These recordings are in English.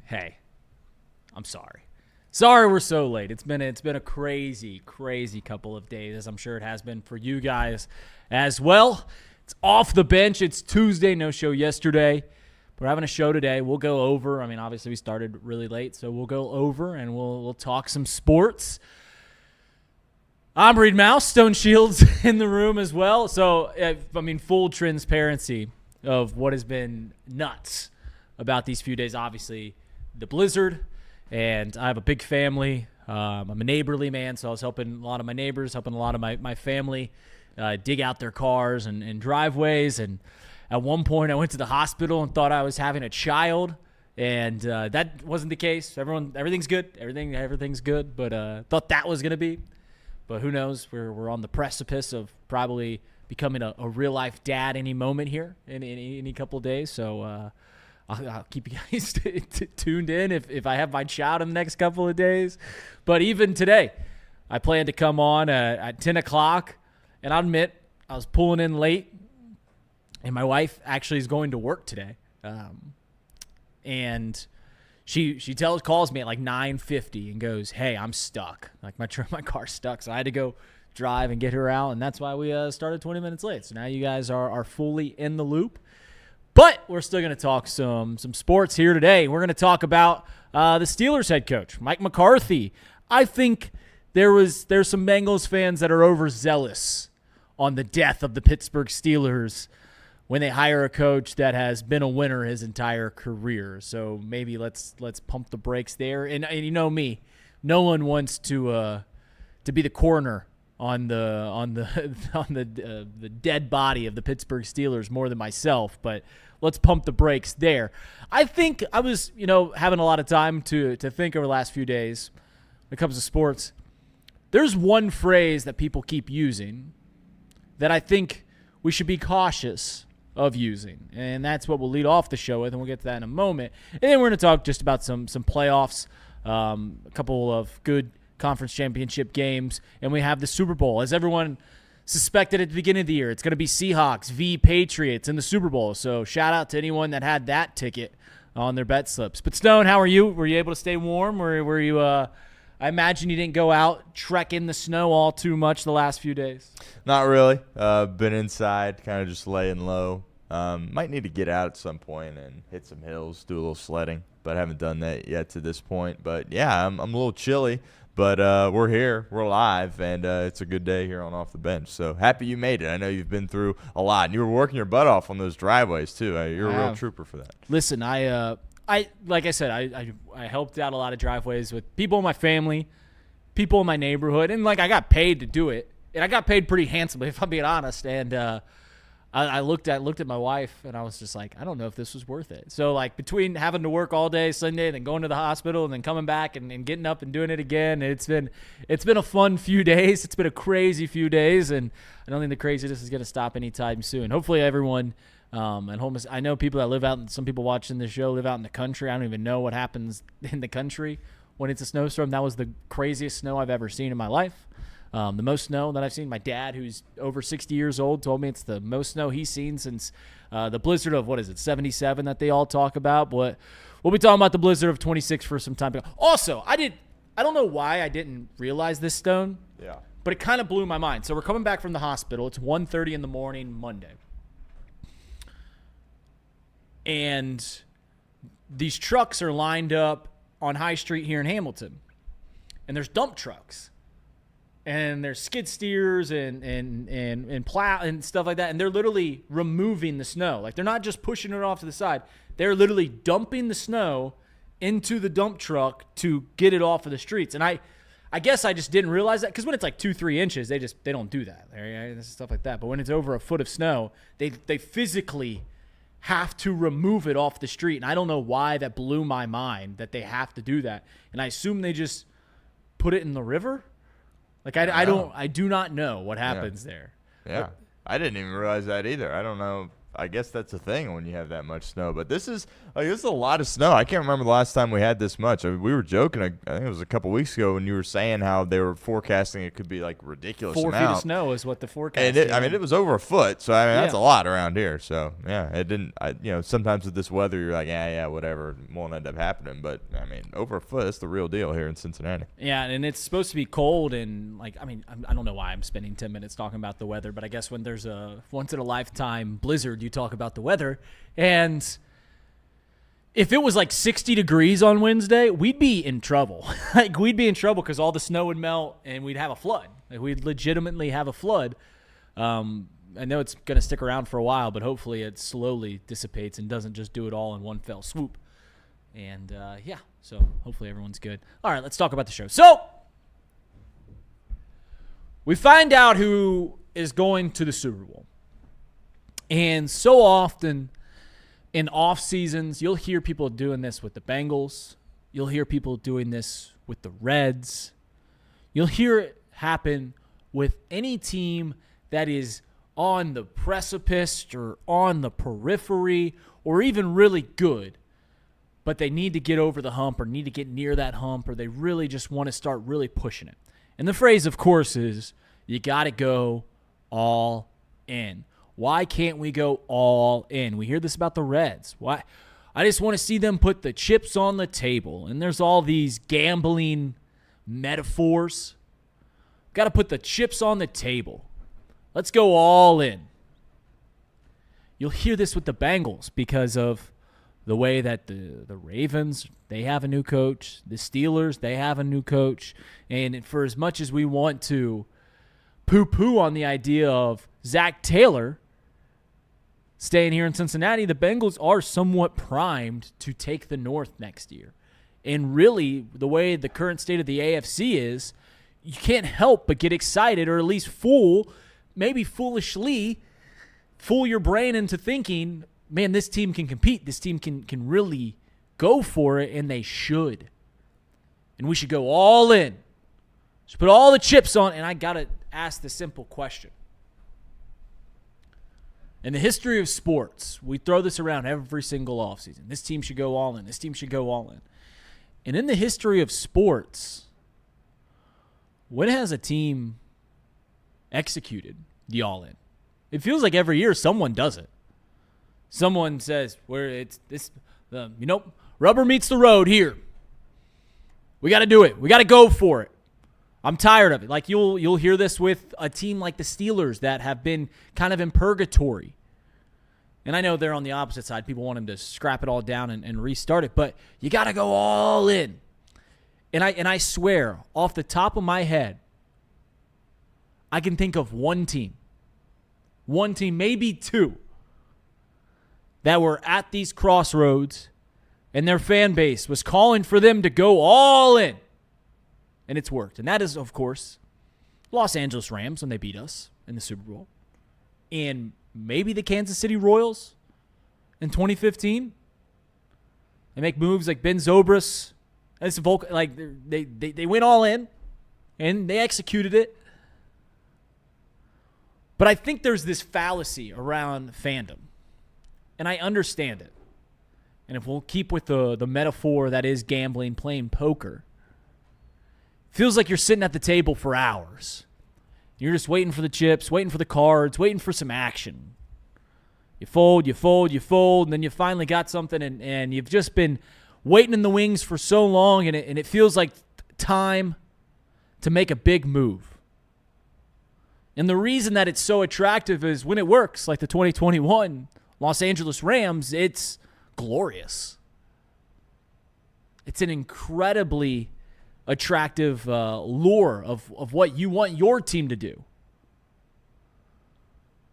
Hey, I'm sorry. Sorry we're so late. It's been a crazy couple of days, as I'm sure it has been for you guys as well. It's off the bench. It's Tuesday, no show yesterday. We're having a show today. We'll go over. I mean, obviously we started really late, so we'll go over and we'll talk some sports. I'm Reed Mouse, Stone Shields in the room as well. So, I mean, full transparency of what has been nuts about these few days. Obviously, the blizzard, and I have a big family. I'm a neighborly man, so I was helping a lot of my neighbors, helping a lot of my family dig out their cars and driveways. And at one point, I went to the hospital and thought I was having a child, and that wasn't the case. Everything's good. Everything's good, but thought that was going to be. But who knows? We're on the precipice of probably becoming a real-life dad any moment here in any couple of days. So I'll keep you guys tuned in if I have my child in the next couple of days. But even today, I plan to come on at 10 o'clock. And I'll admit, I was pulling in late. And my wife actually is going to work today. And she calls me at like 9:50 and goes, "Hey, I'm stuck. Like my car's stuck." So I had to go drive and get her out, and that's why we started 20 minutes late. So now you guys are fully in the loop. But we're still going to talk some sports here today. We're going to talk about the Steelers head coach, Mike McCarthy. I think there's some Bengals fans that are overzealous on the death of the Pittsburgh Steelers when they hire a coach that has been a winner his entire career. So maybe let's pump the brakes there. And you know me, no one wants to be the coroner on the dead body of the Pittsburgh Steelers more than myself, but let's pump the brakes there. I think I was, having a lot of time to think over the last few days when it comes to sports. There's one phrase that people keep using that I think we should be cautious of using, and that's what we'll lead off the show with, and we'll get to that in a moment. And then we're going to talk just about some playoffs, a couple of good conference championship games, and we have the Super Bowl. As everyone suspected at the beginning of the year, it's going to be Seahawks v. Patriots in the Super Bowl. So shout out to anyone that had that ticket on their bet slips. But Stone, how are you? Were you able to stay warm? Were you? I imagine you didn't go out trek in the snow all too much the last few days. Not really. Been inside, kind of just laying low. Might need to get out at some point and hit some hills, do a little sledding, but I haven't done that yet to this point. But yeah, I'm a little chilly. But we're here, we're live, and it's a good day here on Off the Bench. So happy you made it. I know you've been through a lot, and you were working your butt off on those driveways too. You're a real trooper for that. Listen, I like I said, I helped out a lot of driveways with people in my family, people in my neighborhood, and like I got paid to do it, and I got paid pretty handsomely if I'm being honest. And I looked at my wife, and I was just like, I don't know if this was worth it. So like between having to work all day Sunday, then going to the hospital, and then coming back and getting up and doing it again, it's been a fun few days. It's been a crazy few days, and I don't think the craziness is going to stop anytime soon. Hopefully everyone at home I know people that live out. Some people watching the show live out in the country. I don't even know what happens in the country when it's a snowstorm. That was the craziest snow I've ever seen in my life. The most snow that I've seen. My dad, who's over 60 years old, told me it's the most snow he's seen since the blizzard of, 77 that they all talk about. But we'll be talking about the blizzard of 26 for some time. Also, I don't know why I didn't realize this, Stone. Yeah. But it kind of blew my mind. So we're coming back from the hospital. It's 1:30 in the morning Monday. And these trucks are lined up on High Street here in Hamilton. And there's dump trucks. And there's skid steers and plow and stuff like that. And they're literally removing the snow. Like, they're not just pushing it off to the side. They're literally dumping the snow into the dump truck to get it off of the streets. And I guess I just didn't realize that, because when it's like 2-3 inches, they don't do that. Right? Stuff like that. But when it's over a foot of snow, they physically have to remove it off the street. And I don't know why that blew my mind that they have to do that. And I assume they just put it in the river. Like, I do not know what happens there. Yeah. I didn't even realize that either. I don't know I guess that's a thing when you have that much snow. But this is a lot of snow. I can't remember the last time we had this much. I mean, we were joking. I think it was a couple weeks ago when you were saying how they were forecasting it could be like ridiculous 4 amount. feet of snow is what the forecast. And it was over a foot. So I mean, that's a lot around here. So yeah, it didn't. Sometimes with this weather, you're like, yeah, whatever, it won't end up happening. But I mean, over a foot, that's the real deal here in Cincinnati. Yeah, and it's supposed to be cold, and I don't know why I'm spending 10 minutes talking about the weather, but I guess when there's a once in a lifetime blizzard, you talk about the weather. And if it was like 60 degrees on Wednesday, we'd be in trouble. We'd be in trouble because all the snow would melt and we'd have a flood. We'd legitimately have a flood. I know it's going to stick around for a while, but hopefully it slowly dissipates and doesn't just do it all in one fell swoop. And so hopefully everyone's good. All right, let's talk about the show. So we find out who is going to the Super Bowl. And so often in off seasons, you'll hear people doing this with the Bengals. You'll hear people doing this with the Reds. You'll hear it happen with any team that is on the precipice or on the periphery or even really good, but they need to get over the hump or need to get near that hump, or they really just want to start really pushing it. And the phrase, of course, is you got to go all in. Why can't we go all in? We hear this about the Reds. Why? I just want to see them put the chips on the table. And there's all these gambling metaphors. Got to put the chips on the table. Let's go all in. You'll hear this with the Bengals because of the way that the Ravens, they have a new coach. The Steelers, they have a new coach. And for as much as we want to poo-poo on the idea of Zach Taylor staying here in Cincinnati, the Bengals are somewhat primed to take the North next year. And really, the way the current state of the AFC is, you can't help but get excited, or at least maybe foolishly, fool your brain into thinking, man, this team can compete. This team can really go for it, and they should. And we should go all in. Should put all the chips on, and I got to ask the simple question. In the history of sports, we throw this around every single offseason. This team should go all in. This team should go all in. And in the history of sports, when has a team executed the all in? It feels like every year someone does it. Someone says, rubber meets the road here. We got to do it. We got to go for it. I'm tired of it. Like you'll hear this with a team like the Steelers that have been kind of in purgatory. And I know they're on the opposite side. People want them to scrap it all down and restart it. But you got to go all in. And I swear, off the top of my head, I can think of one team, maybe two, that were at these crossroads and their fan base was calling for them to go all in. And it's worked. And that is, of course, Los Angeles Rams when they beat us in the Super Bowl. And maybe the Kansas City Royals in 2015. They make moves like Ben Zobrist. They went all in, and they executed it. But I think there's this fallacy around fandom. And I understand it. And if we'll keep with the metaphor that is gambling, playing poker, feels like you're sitting at the table for hours. You're just waiting for the chips, waiting for the cards, waiting for some action. You fold, and then you finally got something, and you've just been waiting in the wings for so long, and it feels like time to make a big move. And the reason that it's so attractive is when it works, like the 2021 Los Angeles Rams, it's glorious. It's an incredibly attractive lure of what you want your team to do.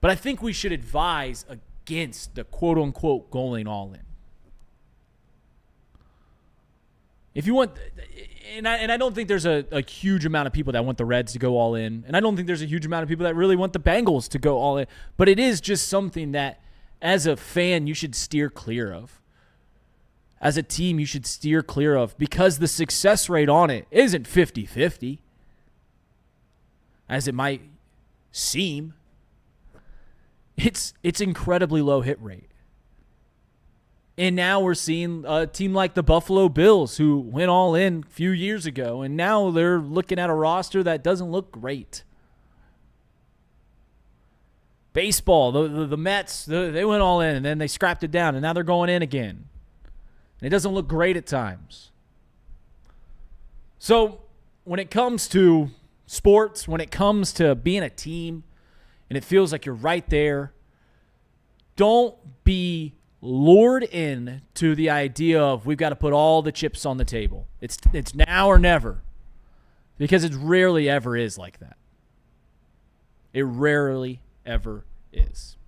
But I think we should advise against the quote-unquote going all in. If you want, and I don't think there's a huge amount of people that want the Reds to go all in, and I don't think there's a huge amount of people that really want the Bengals to go all in, but it is just something that, as a fan, you should steer clear of. As a team, you should steer clear of, because the success rate on it isn't 50-50, as it might seem. it's incredibly low hit rate. And now we're seeing a team like the Buffalo Bills, who went all in a few years ago, and now they're looking at a roster that doesn't look great. Baseball, the Mets, they went all in, and then they scrapped it down, and now they're going in again. And it doesn't look great at times. So when it comes to sports, when it comes to being a team, and it feels like you're right there, don't be lured in to the idea of we've got to put all the chips on the table. It's now or never, because it rarely ever is like that. It rarely ever is.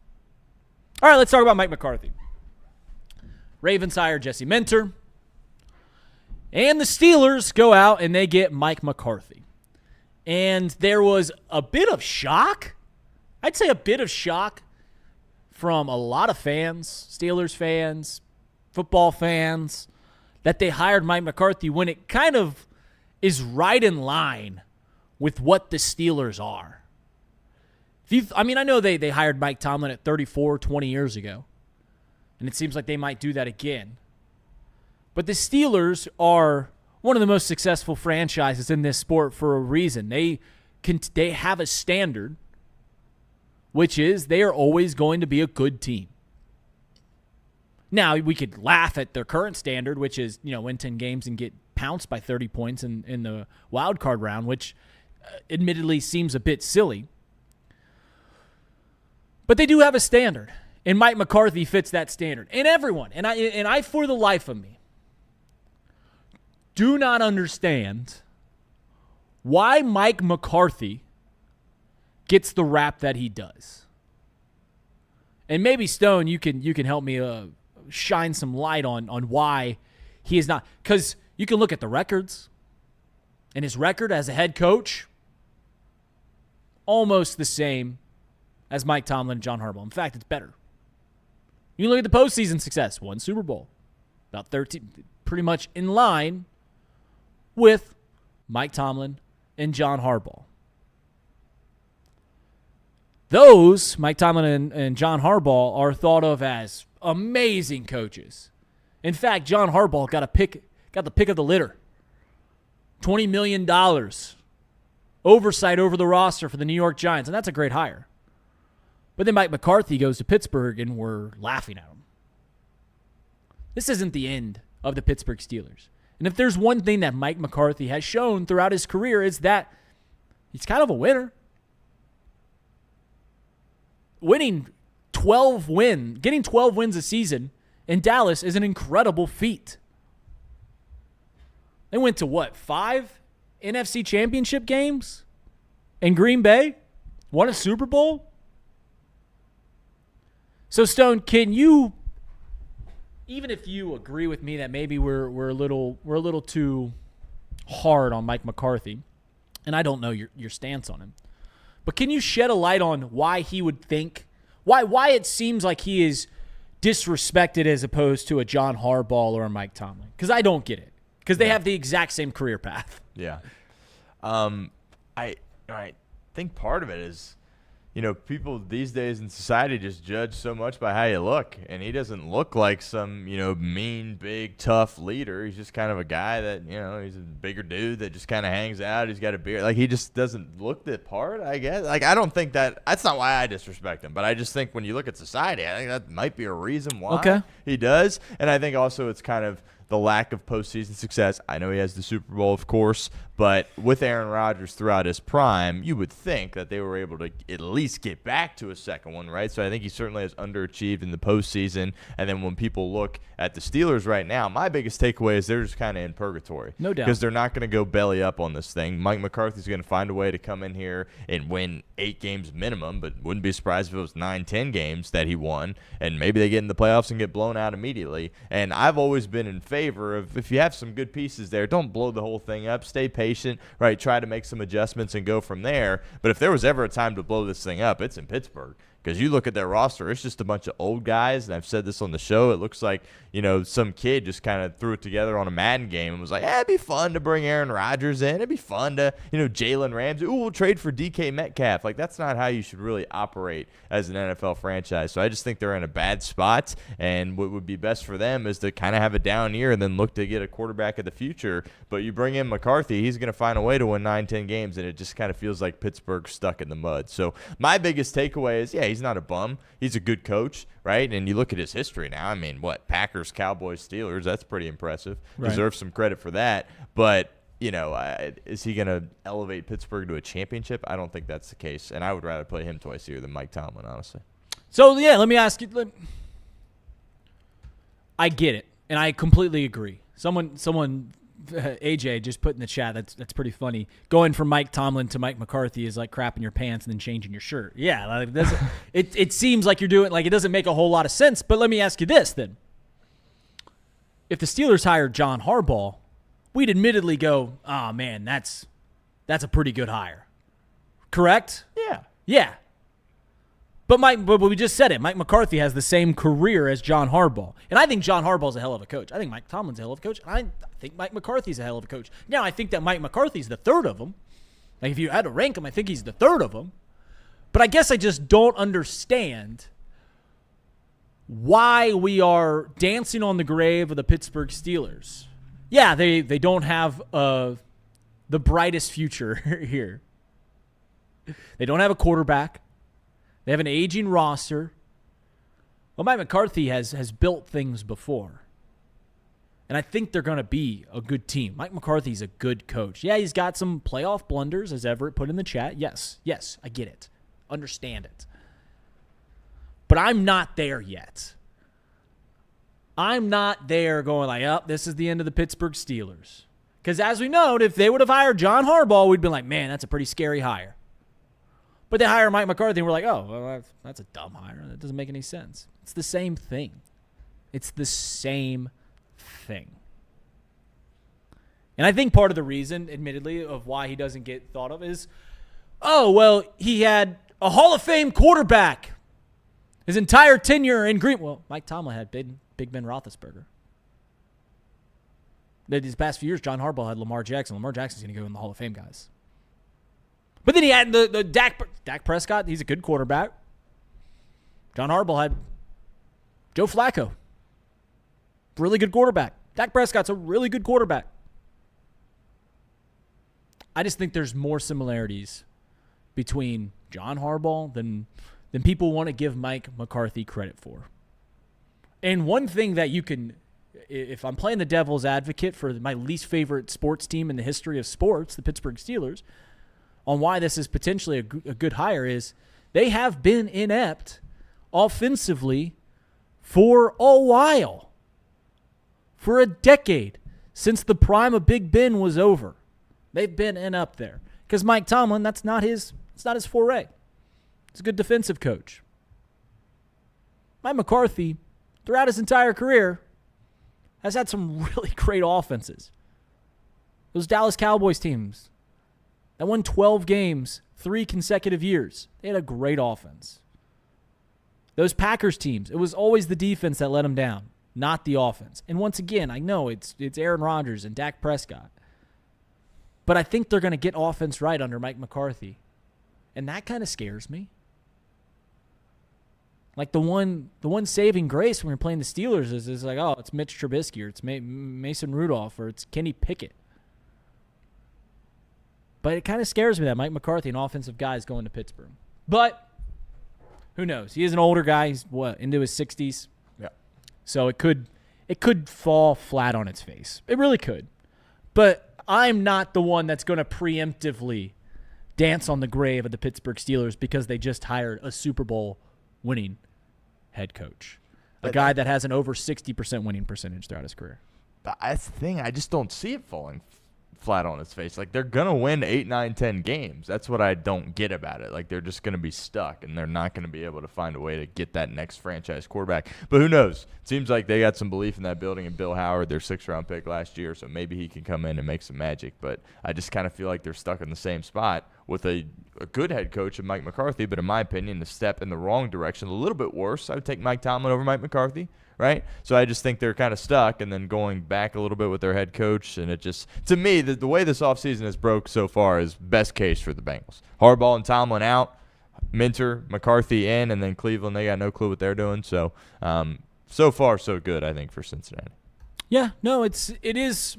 All right, let's talk about Mike McCarthy. Ravens hire Jesse Minter, and the Steelers go out and they get Mike McCarthy. And there was a bit of shock. I'd say a bit of shock from a lot of fans, Steelers fans, football fans, that they hired Mike McCarthy when it kind of is right in line with what the Steelers are. I know they hired Mike Tomlin at 34 20 years ago, and it seems like they might do that again. But the Steelers are one of the most successful franchises in this sport for a reason. They have a standard, which is they are always going to be a good team. Now, we could laugh at their current standard, which is, win 10 games and get pounced by 30 points in the wild card round, which admittedly seems a bit silly. But they do have a standard, and Mike McCarthy fits that standard. And everyone, and I for the life of me, do not understand why Mike McCarthy gets the rap that he does. And maybe, Stone, you can help me shine some light on why he is not. Because you can look at the records, and his record as a head coach, almost the same as Mike Tomlin and John Harbaugh. In fact, it's better. You look at the postseason success. One Super Bowl. About 13, pretty much in line with Mike Tomlin and John Harbaugh. Those, Mike Tomlin and John Harbaugh, are thought of as amazing coaches. In fact, John Harbaugh got the pick of the litter. $20 million oversight over the roster for the New York Giants, and that's a great hire. But then Mike McCarthy goes to Pittsburgh, and we're laughing at him. This isn't the end of the Pittsburgh Steelers. And if there's one thing that Mike McCarthy has shown throughout his career, is that he's kind of a winner. Getting 12 wins a season in Dallas is an incredible feat. They went to 5 NFC Championship games in Green Bay? Won a Super Bowl? So, Stone, can you, even if you agree with me that maybe we're a little too hard on Mike McCarthy, and I don't know your stance on him, but can you shed a light on why he would think, why it seems like he is disrespected as opposed to a John Harbaugh or a Mike Tomlin? Because I don't get it. Because they have the exact same career path. Yeah. I think part of it is, people these days in society just judge so much by how you look. And he doesn't look like some, mean, big, tough leader. He's just kind of a guy that, he's a bigger dude that just kind of hangs out. He's got a beard. Like, he just doesn't look the part, I guess. Like, I don't think that's not why I disrespect him. But I just think when you look at society, I think that might be a reason why he does. And I think also it's kind of the lack of postseason success. I know he has the Super Bowl, of course, but with Aaron Rodgers throughout his prime, you would think that they were able to at least get back to a second one, right? So I think he certainly has underachieved in the postseason. And then when people look at the Steelers right now, my biggest takeaway is they're just kind of in purgatory. No doubt. Because they're not going to go belly up on this thing. Mike McCarthy's going to find a way to come in here and win 8 games minimum, but wouldn't be surprised if it was 9-10 games that he won. And maybe they get in the playoffs and get blown out immediately. And I've always been in favor of, if you have some good pieces there, don't blow the whole thing up. Stay patient, right? Try to make some adjustments and go from there. But if there was ever a time to blow this thing up, it's in Pittsburgh. Because you look at their roster, it's just a bunch of old guys, and I've said this on the show. It looks like, some kid just kind of threw it together on a Madden game and was like, it'd be fun to bring Aaron Rodgers in. It'd be fun to, Jalen Ramsey. Ooh, we'll trade for DK Metcalf. Like, that's not how you should really operate as an NFL franchise. So I just think they're in a bad spot, and what would be best for them is to kind of have a down year and then look to get a quarterback of the future. But you bring in McCarthy, he's going to find a way to win 9-10 games, and it just kind of feels like Pittsburgh's stuck in the mud. So my biggest takeaway is, he's not a bum. He's a good coach, right? And you look at his history now. I mean, Packers, Cowboys, Steelers, that's pretty impressive. Right. Deserves some credit for that. But, is he going to elevate Pittsburgh to a championship? I don't think that's the case. And I would rather play him twice a year than Mike Tomlin, honestly. So, let me ask you. I get it, and I completely agree. Someone AJ just put in the chat, that's pretty funny. Going from Mike Tomlin to Mike McCarthy is like crapping your pants and then changing your shirt. Yeah, like it seems like you're doing, like, it doesn't make a whole lot of sense. But let me ask you this then. If the Steelers hired John Harbaugh, we'd admittedly go, oh, man, that's a pretty good hire. Correct? Yeah. But we just said it. Mike McCarthy has the same career as John Harbaugh. And I think John Harbaugh's a hell of a coach. I think Mike Tomlin's a hell of a coach. And I think Mike McCarthy's a hell of a coach. Now, I think that Mike McCarthy's the third of them. Like, if you had to rank him, I think he's the third of them. But I guess I just don't understand why we are dancing on the grave of the Pittsburgh Steelers. Yeah, they don't have the brightest future here. They don't have a quarterback. They have an aging roster. Well, Mike McCarthy has built things before. And I think they're going to be a good team. Mike McCarthy's a good coach. Yeah, he's got some playoff blunders, as Everett put in the chat. Yes, I get it. Understand it. But I'm not there yet. I'm not there going like, this is the end of the Pittsburgh Steelers. Because as we know, if they would have hired John Harbaugh, we'd be like, man, that's a pretty scary hire. But they hire Mike McCarthy, and we're like, that's a dumb hire. That doesn't make any sense. It's the same thing. And I think part of the reason, admittedly, of why he doesn't get thought of is, he had a Hall of Fame quarterback his entire tenure in Green. Well, Mike Tomlin had Big Ben Roethlisberger. These past few years, John Harbaugh had Lamar Jackson. Lamar Jackson's going to go in the Hall of Fame, guys. But then he had the Dak Prescott. He's a good quarterback. John Harbaugh had Joe Flacco. Really good quarterback. Dak Prescott's a really good quarterback. I just think there's more similarities between John Harbaugh than people want to give Mike McCarthy credit for. And one thing that you can, if I'm playing the devil's advocate for my least favorite sports team in the history of sports, the Pittsburgh Steelers, on why this is potentially a good hire is they have been inept offensively for a while, for a decade, since the prime of Big Ben was over. They've been inept there because Mike Tomlin, that's not his foray. He's a good defensive coach. Mike McCarthy, throughout his entire career, has had some really great offenses. Those Dallas Cowboys teams that won 12 games 3 consecutive years. They had a great offense. Those Packers teams, it was always the defense that let them down, not the offense. And once again, I know it's Aaron Rodgers and Dak Prescott. But I think they're going to get offense right under Mike McCarthy. And that kind of scares me. Like the one saving grace when you're playing the Steelers is like, it's Mitch Trubisky or it's Mason Rudolph or it's Kenny Pickett. But it kind of scares me that Mike McCarthy, an offensive guy, is going to Pittsburgh. But who knows? He is an older guy. He's into his 60s. Yeah. So it could fall flat on its face. It really could. But I'm not the one that's going to preemptively dance on the grave of the Pittsburgh Steelers because they just hired a Super Bowl winning head coach. A guy that has an over 60% winning percentage throughout his career. That's the thing. I just don't see it falling flat on its face. Like, they're going to win 8, 9, 10 games. That's what I don't get about it. Like, they're just going to be stuck, and they're not going to be able to find a way to get that next franchise quarterback. But who knows? It seems like they got some belief in that building and Bill Howard, their 6th-round pick last year, so maybe he can come in and make some magic. But I just kind of feel like they're stuck in the same spot with a good head coach of Mike McCarthy, but in my opinion, a step in the wrong direction. A little bit worse. I would take Mike Tomlin over Mike McCarthy, right? So I just think they're kind of stuck, and then going back a little bit with their head coach, and it just, to me, the way this offseason has broke so far is best case for the Bengals. Harbaugh and Tomlin out, Minter, McCarthy in, and then Cleveland, they got no clue what they're doing. So, so far, so good, I think, for Cincinnati. Yeah, no, it is.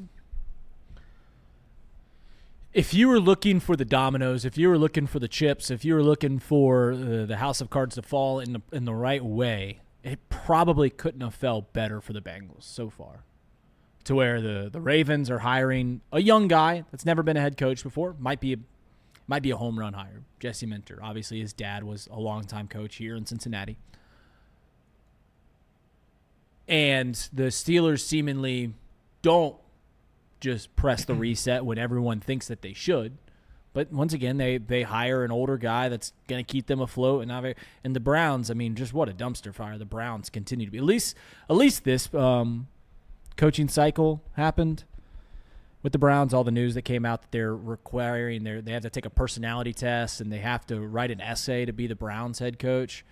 If you were looking for the dominoes, if you were looking for the chips, if you were looking for the house of cards to fall in the right way, it probably couldn't have felt better for the Bengals so far. To where the Ravens are hiring a young guy that's never been a head coach before, might be a home run hire. Jesse Minter, obviously his dad was a longtime coach here in Cincinnati. And the Steelers seemingly don't just press the reset when everyone thinks that they should. But once again, they hire an older guy that's going to keep them afloat. And the Browns, I mean, just what a dumpster fire the Browns continue to be. At least this coaching cycle happened with the Browns. All the news that came out that they're requiring, they have to take a personality test and they have to write an essay to be the Browns head coach.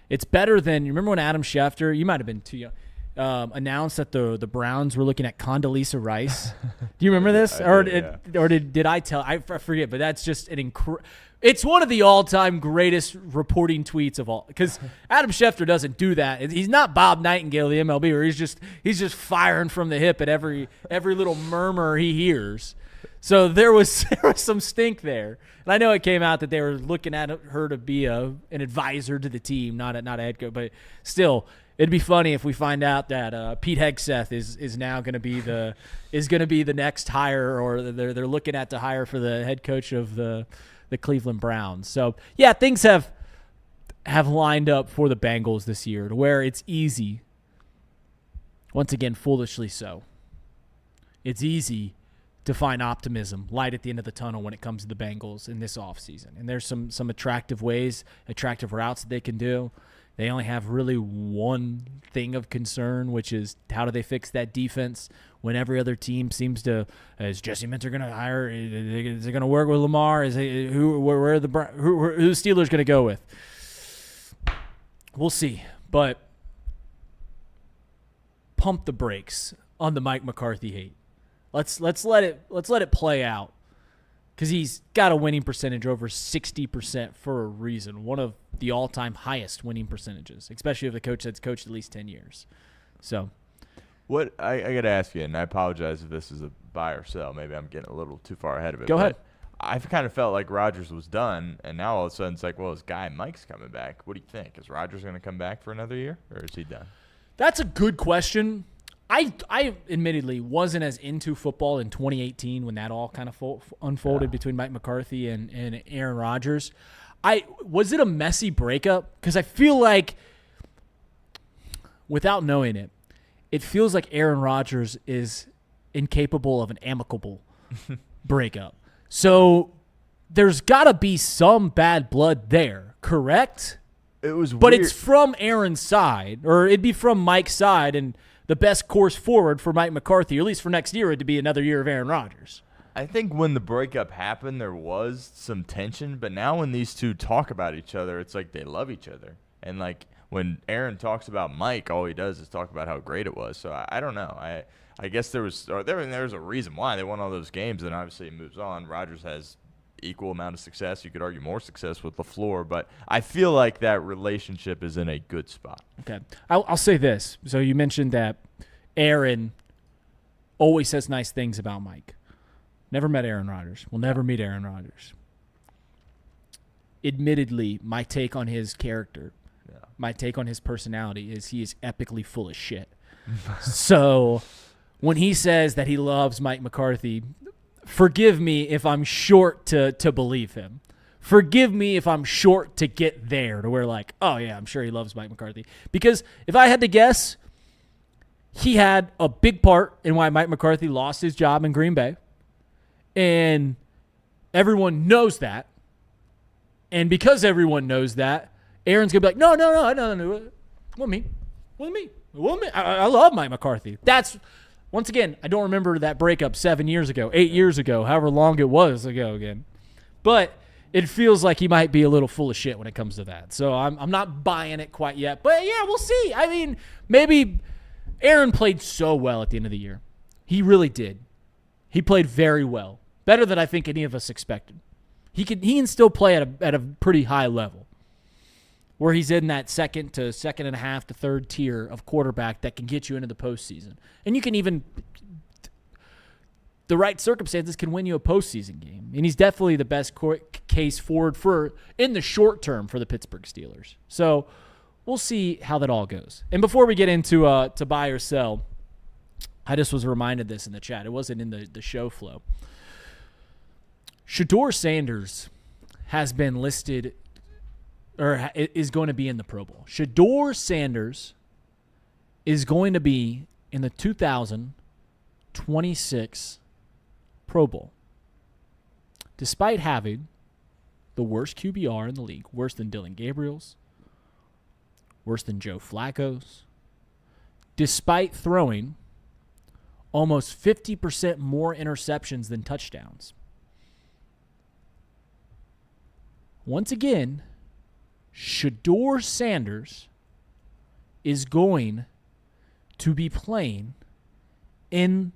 It's better than, you remember when Adam Schefter, you might have been too young, announced that the Browns were looking at Condoleezza Rice. Do you remember this? Did I tell? I forget, but that's just it's one of the all-time greatest reporting tweets of all. Because Adam Schefter doesn't do that. He's not Bob Nightingale of the MLB, where he's just firing from the hip at every little murmur he hears. So there was some stink there, and I know it came out that they were looking at her to be an advisor to the team, not a head coach, but still. It'd be funny if we find out that Pete Hegseth is now going to be the next hire, or they're looking at to hire for the head coach of the Cleveland Browns. So yeah, things have lined up for the Bengals this year to where it's easy. Once again, foolishly so. It's easy to find optimism, light at the end of the tunnel when it comes to the Bengals in this offseason. And there's some attractive routes that they can do. They only have really one thing of concern, which is how do they fix that defense when every other team seems to, is Jesse Minter going to hire? Is it going to work with Lamar? Who the Steelers going to go with? We'll see. But pump the brakes on the Mike McCarthy hate. Let's let it play out. Because he's got a winning percentage over 60% for a reason. One of the all-time highest winning percentages, especially if the coach that's coached at least 10 years. So, what I got to ask you, and I apologize if this is a buy or sell. Maybe I'm getting a little too far ahead of it. Go ahead. I've kind of felt like Rodgers was done, and now all of a sudden it's like, well, this guy Mike's coming back. What do you think? Is Rodgers going to come back for another year, or is he done? That's a good question. I admittedly wasn't as into football in 2018 when that all kind of unfolded between Mike McCarthy and Aaron Rodgers. Was it a messy breakup? Because I feel like, without knowing it, it feels like Aaron Rodgers is incapable of an amicable breakup. So there's got to be some bad blood there, correct? It was but weird. It's from Aaron's side, or it'd be from Mike's side, and the best course forward for Mike McCarthy, or at least for next year, would be another year of Aaron Rodgers. I think when the breakup happened, there was some tension, but now when these two talk about each other, it's like they love each other. And like when Aaron talks about Mike, all he does is talk about how great it was. So I don't know. I guess there was a reason why they won all those games, and obviously it moves on. Rodgers has equal amount of success. You could argue more success with LaFleur, but I feel like that relationship is in a good spot. Okay. I'll say this. So you mentioned that Aaron always says nice things about Mike. Never met Aaron Rodgers. Will never meet Aaron Rodgers. Admittedly, my take on his character, my take on his personality is he is epically full of shit. So when he says that he loves Mike McCarthy, forgive me if I'm short to believe him. Forgive me if I'm short to get there to where like, oh yeah, I'm sure he loves Mike McCarthy. Because if I had to guess, he had a big part in why Mike McCarthy lost his job in Green Bay. And everyone knows that. And because everyone knows that, Aaron's going to be like, no. What me? I love Mike McCarthy. That's, once again, I don't remember that breakup 7 years ago, 8 years ago, however long it was ago again. But it feels like he might be a little full of shit when it comes to that. So I'm not buying it quite yet. But, yeah, we'll see. I mean, maybe Aaron played so well at the end of the year. He really did. He played very well. Better than I think any of us expected. He can still play at a pretty high level, where he's in that second and a half to third tier of quarterback that can get you into the postseason. And you can even, the right circumstances can win you a postseason game. And he's definitely the best case forward for, in the short term, for the Pittsburgh Steelers. So we'll see how that all goes. And before we get into to buy or sell, I just was reminded this in the chat. It wasn't in the show flow. Shedeur Sanders has been listed, or is going to be in the Pro Bowl. Shedeur Sanders is going to be in the 2026 Pro Bowl. Despite having the worst QBR in the league, worse than Dylan Gabriel's, worse than Joe Flacco's, despite throwing almost 50% more interceptions than touchdowns. Once again, Shedeur Sanders is going to be playing in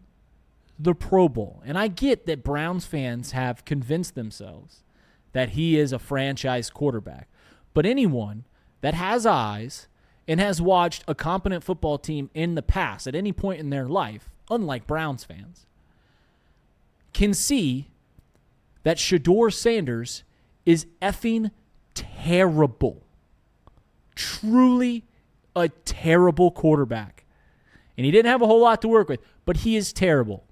the Pro Bowl. And I get that Browns fans have convinced themselves that he is a franchise quarterback. But anyone that has eyes and has watched a competent football team in the past at any point in their life, unlike Browns fans, can see that Shedeur Sanders is effing terrible. Truly a terrible quarterback. And he didn't have a whole lot to work with, but he is terrible.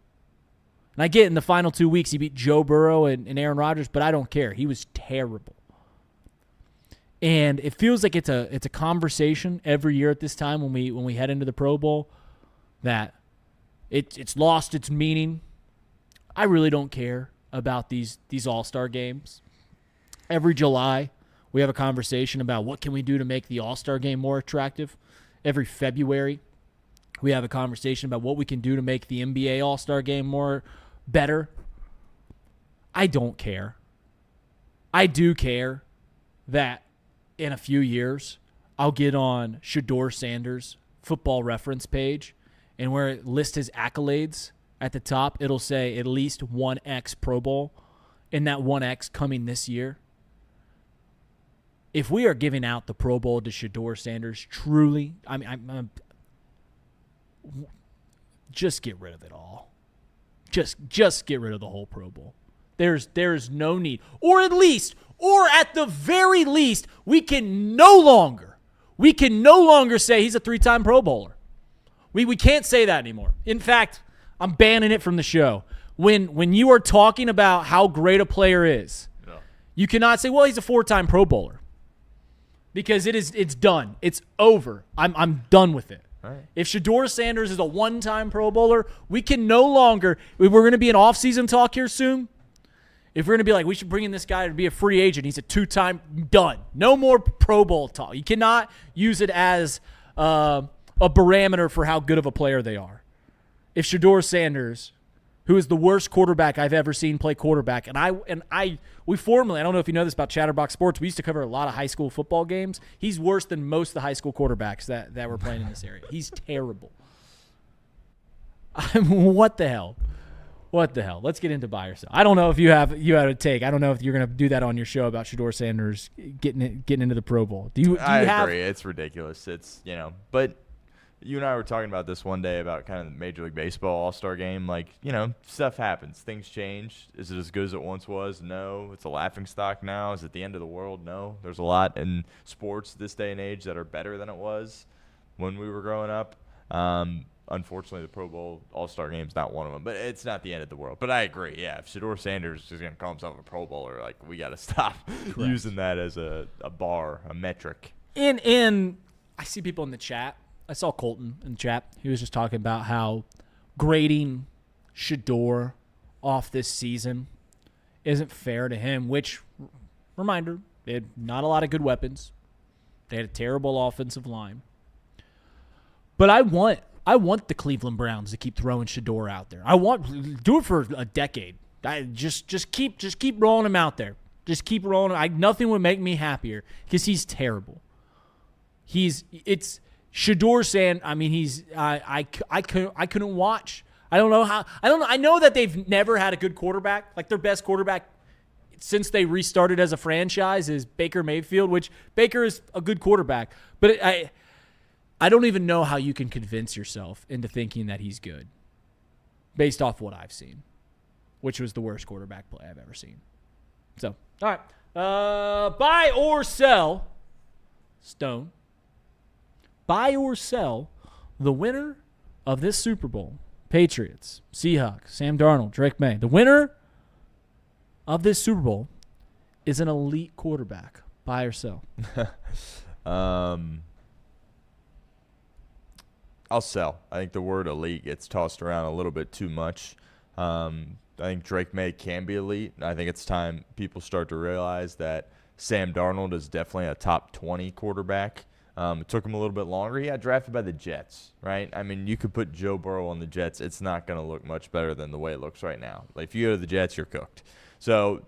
And I get in the final 2 weeks he beat Joe Burrow and Aaron Rodgers, but I don't care. He was terrible. And it feels like it's a conversation every year at this time when we head into the Pro Bowl that it's lost its meaning. I really don't care about these All-Star games. Every July, we have a conversation about what can we do to make the All-Star game more attractive. Every February, we have a conversation about what we can do to make the NBA All-Star game better. I don't care. I do care that in a few years, I'll get on Shedeur Sanders' Football Reference page, and where it lists his accolades at the top, it'll say at least 1X Pro Bowl, and that 1X coming this year. If we are giving out the Pro Bowl to Shedeur Sanders, truly, I'm just get rid of it all. Just get rid of the whole Pro Bowl. There's no need. Or at the very least, we can no longer say he's a 3-time Pro Bowler. We can't say that anymore. In fact, I'm banning it from the show. When you are talking about how great a player is, you cannot say, well, he's a 4-time Pro Bowler. Because it's done. It's over. I'm done with it. Right. If Shedeur Sanders is a 1-time Pro Bowler, we can no longer – we're going to be in off-season talk here soon. If we're going to be like, we should bring in this guy to be a free agent, he's a 2-time – done. No more Pro Bowl talk. You cannot use it as a barometer for how good of a player they are. If Shedeur Sanders, who is the worst quarterback I've ever seen play quarterback, we formerly, I don't know if you know this about Chatterbox Sports, we used to cover a lot of high school football games. He's worse than most of the high school quarterbacks that were playing in this area. He's terrible. What the hell? Let's get into buy or sell. I don't know if you have a take. I don't know if you're going to do that on your show about Shedeur Sanders getting into the Pro Bowl. I agree. It's ridiculous. It's, but you and I were talking about this one day about kind of the Major League Baseball All-Star game. Like, stuff happens. Things change. Is it as good as it once was? No. It's a laughingstock now. Is it the end of the world? No. There's a lot in sports this day and age that are better than it was when we were growing up. Unfortunately, the Pro Bowl All-Star game is not one of them. But it's not the end of the world. But I agree. Yeah, if Shedeur Sanders is going to call himself a Pro Bowler, like, we got to stop using that as a bar, a metric. I see people in the chat. I saw Colton in the chat. He was just talking about how grading Shedeur off this season isn't fair to him, which, reminder, they had not a lot of good weapons. They had a terrible offensive line. But I want the Cleveland Browns to keep throwing Shedeur out there. Do it for a decade. Just keep rolling him out there. Just keep rolling. Nothing would make me happier because he's terrible. It's Shador saying, I mean, I couldn't watch. I don't know how. I know that they've never had a good quarterback. Like their best quarterback since they restarted as a franchise is Baker Mayfield, which Baker is a good quarterback. But I don't even know how you can convince yourself into thinking that he's good based off what I've seen, which was the worst quarterback play I've ever seen. So, all right. Buy or sell, Stone. Buy or sell the winner of this Super Bowl. Patriots, Seahawks, Sam Darnold, Drake May. The winner of this Super Bowl is an elite quarterback. Buy or sell? I'll sell. I think the word elite gets tossed around a little bit too much. I think Drake May can be elite. I think it's time people start to realize that Sam Darnold is definitely a top 20 quarterback. It took him a little bit longer. He got drafted by the Jets, right? I mean, you could put Joe Burrow on the Jets. It's not going to look much better than the way it looks right now. Like, if you go to the Jets, you're cooked. So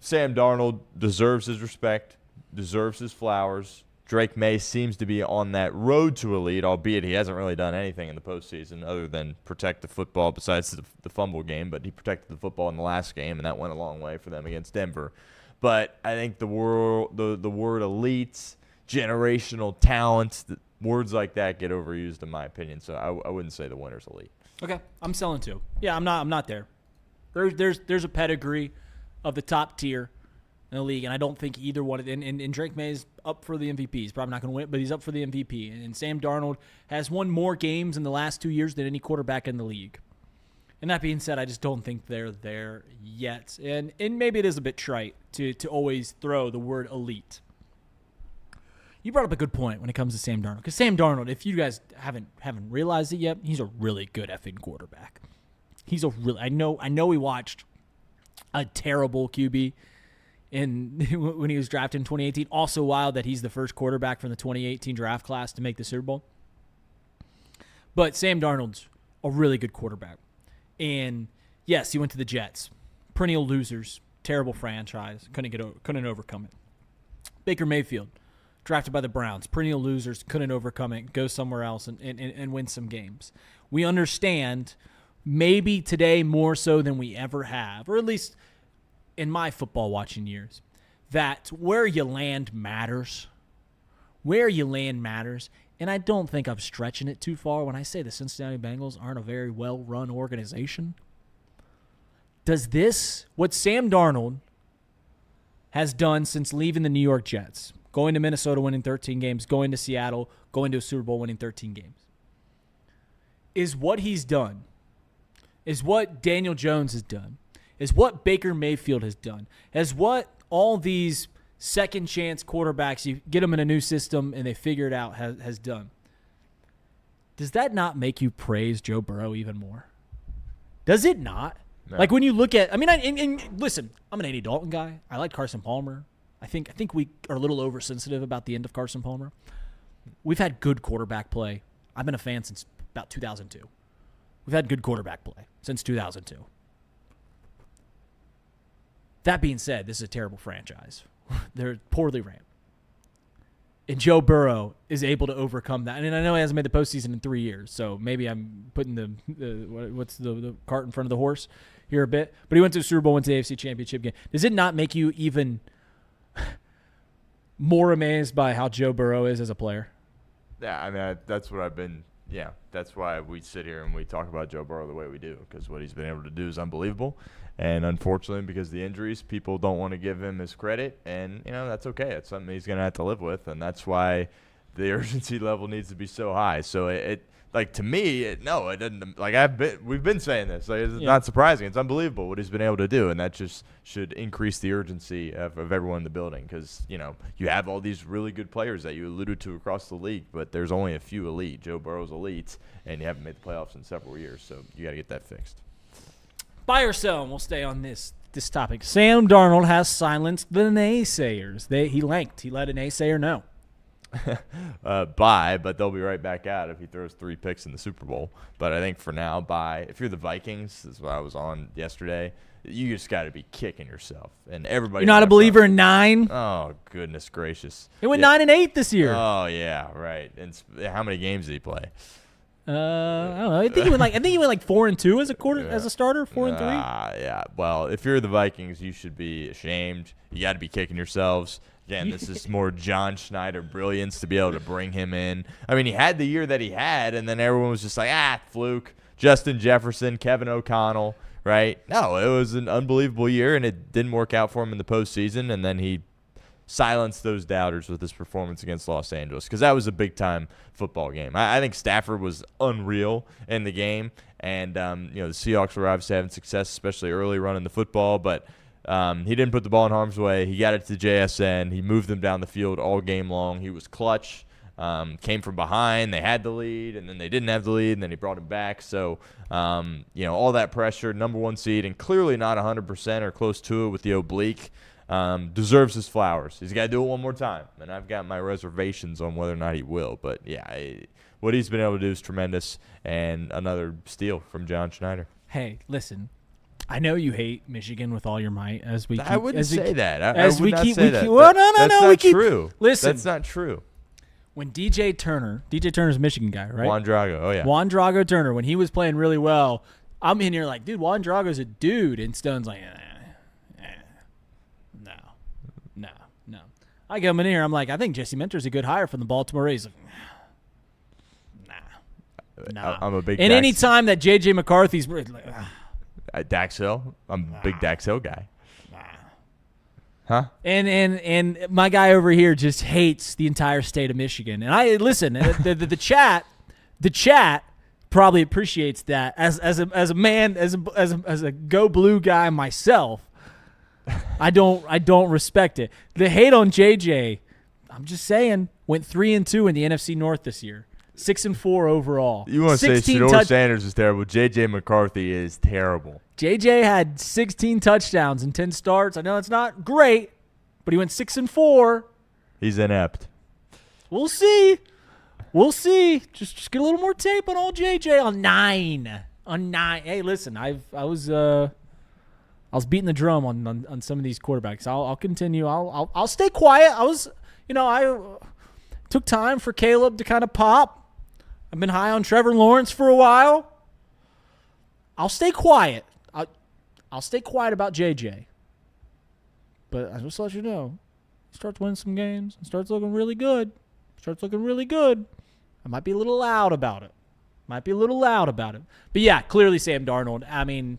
Sam Darnold deserves his respect, deserves his flowers. Drake May seems to be on that road to elite, albeit he hasn't really done anything in the postseason other than protect the football besides the fumble game, but he protected the football in the last game, and that went a long way for them against Denver. But I think the word elite, generational talent, words like that get overused in my opinion, so I wouldn't say the winner's elite. Okay, I'm selling too. Yeah, I'm not there. There's a pedigree of the top tier in the league, and I don't think either one of them. And Drake May is up for the MVP. He's probably not going to win, but he's up for the MVP. And Sam Darnold has won more games in the last 2 years than any quarterback in the league. And that being said, I just don't think they're there yet. And maybe it is a bit trite to always throw the word elite. You brought up a good point when it comes to Sam Darnold. Because Sam Darnold, if you guys haven't realized it yet, he's a really good effing quarterback. I know we watched a terrible QB when he was drafted in 2018. Also wild that he's the first quarterback from the 2018 draft class to make the Super Bowl. But Sam Darnold's a really good quarterback. And yes, he went to the Jets. Perennial losers, terrible franchise, couldn't overcome it. Baker Mayfield, drafted by the Browns, perennial losers, couldn't overcome it, go somewhere else and win some games. We understand, maybe today more so than we ever have, or at least in my football watching years, that where you land matters. Where you land matters. And I don't think I'm stretching it too far when I say the Cincinnati Bengals aren't a very well-run organization. Does this, what Sam Darnold has done since leaving the New York Jets, going to Minnesota, winning 13 games, going to Seattle, going to a Super Bowl, winning 13 games, is what he's done, is what Daniel Jones has done, is what Baker Mayfield has done, is what all these second chance quarterbacks, you get them in a new system and they figure it out, has done. Does that not make you praise Joe Burrow even more? Does it not? No. Like when you look at, I mean, listen, I'm an Andy Dalton guy. I like Carson Palmer. I think we are a little oversensitive about the end of Carson Palmer. We've had good quarterback play. I've been a fan since about 2002. We've had good quarterback play since 2002. That being said, this is a terrible franchise. They're poorly ran. And Joe Burrow is able to overcome that. And I know he hasn't made the postseason in 3 years, so maybe I'm putting the cart in front of the horse here a bit. But he went to the Super Bowl, went to the AFC Championship game. Does it not make you even more amazed by how Joe Burrow is as a player? Yeah, I mean, that's what I've been – yeah, that's why we sit here and we talk about Joe Burrow the way we do, because what he's been able to do is unbelievable. And unfortunately, because of the injuries, people don't want to give him his credit, and that's okay. It's something he's going to have to live with, and that's why the urgency level needs to be so high. So it to me, it doesn't. Like we've been saying this. Like, it's not surprising. It's unbelievable what he's been able to do, and that just should increase the urgency of everyone in the building, because you have all these really good players that you alluded to across the league, but there's only a few elite. Joe Burrow's elite, and you haven't made the playoffs in several years, so you got to get that fixed. Buy or sell, and we'll stay on this topic. Sam Darnold has silenced the naysayers. He let a naysayer know. bye, but they'll be right back out if he throws 3 picks in the Super Bowl. But I think for now, bye. If you're the Vikings, this is what I was on yesterday, you just got to be kicking yourself. And everybody. You're not a believer in 9? Oh, goodness gracious. It went 9-8 this year. Oh, yeah, right. And how many games did he play? I don't know. I think he went like 4-2 as a starter, 4-3. Yeah. Well, if you're the Vikings, you should be ashamed. You got to be kicking yourselves. Again, this is more John Schneider brilliance to be able to bring him in. I mean, he had the year that he had, and then everyone was just like, fluke. Justin Jefferson, Kevin O'Connell, right? No, it was an unbelievable year, and it didn't work out for him in the postseason, and then he silenced those doubters with his performance against Los Angeles, because that was a big-time football game. I think Stafford was unreal in the game, and the Seahawks were obviously having success, especially early running the football, but he didn't put the ball in harm's way. He got it to JSN. He moved them down the field all game long. He was clutch, came from behind. They had the lead, and then they didn't have the lead, and then he brought him back. So, all that pressure, number 1 seed, and clearly not 100% or close to it with the oblique. Deserves his flowers. He's got to do it one more time, and I've got my reservations on whether or not he will. But, what he's been able to do is tremendous, and another steal from John Schneider. Hey, listen, I know you hate Michigan with all your might. I wouldn't say that. As we keep, say that. Well, no, that's not true. Listen, that's not true. When DJ Turner's a Michigan guy, right? Juan Drago, oh yeah. Juan Drago Turner, when he was playing really well, I'm in here like, dude, Juan Drago's a dude, and Stone's like, no. I come in here, I'm like, I think Jesse Minter's a good hire from the Baltimore Rays. Like, nah. I'm a big. And any time that JJ McCarthy's like, Dax Hill, I'm a big Dax Hill guy. Huh? And my guy over here just hates the entire state of Michigan. And I listen, the chat probably appreciates that. As a man, as a Go Blue guy myself, I don't respect it. The hate on JJ, I'm just saying, went 3-2 in the NFC North this year. 6-4 overall. You want to say Shedeur Sanders is terrible? JJ McCarthy is terrible. JJ had 16 touchdowns and 10 starts. I know it's not great, but he went 6-4. He's inept. We'll see. Just get a little more tape on old JJ on 9. Hey, listen, I was beating the drum on some of these quarterbacks. I'll continue. I'll stay quiet. I took time for Caleb to kind of pop. I've been high on Trevor Lawrence for a while. I'll stay quiet. I'll stay quiet about JJ. But I just let you know, he starts winning some games and starts looking really good. I might be a little loud about it. But yeah, clearly Sam Darnold. I mean,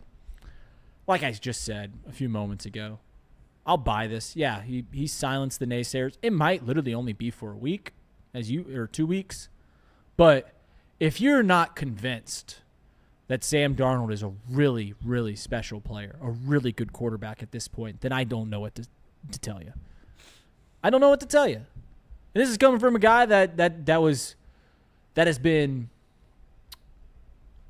like I just said a few moments ago, I'll buy this. Yeah, he silenced the naysayers. It might literally only be for a week, or 2 weeks. But if you're not convinced that Sam Darnold is a really, really special player, a really good quarterback at this point, then I don't know what to tell you. I don't know what to tell you. And this is coming from a guy that has been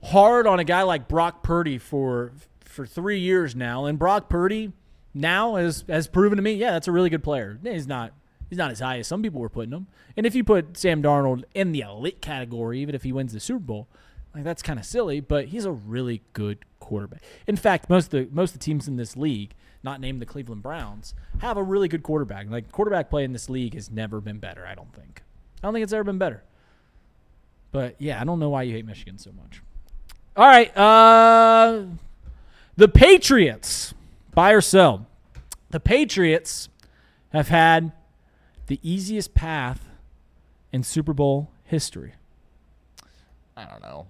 hard on a guy like Brock Purdy for 3 years now, and Brock Purdy now has proven to me, yeah, that's a really good player. He's not as high as some people were putting him. And if you put Sam Darnold in the elite category, even if he wins the Super Bowl, like that's kind of silly, but he's a really good quarterback. In fact, most of the teams in this league, not named the Cleveland Browns, have a really good quarterback. Like quarterback play in this league has never been better, I don't think it's ever been better. But yeah, I don't know why you hate Michigan so much. All right, the Patriots, buy or sell. The Patriots have had the easiest path in Super Bowl history. I don't know.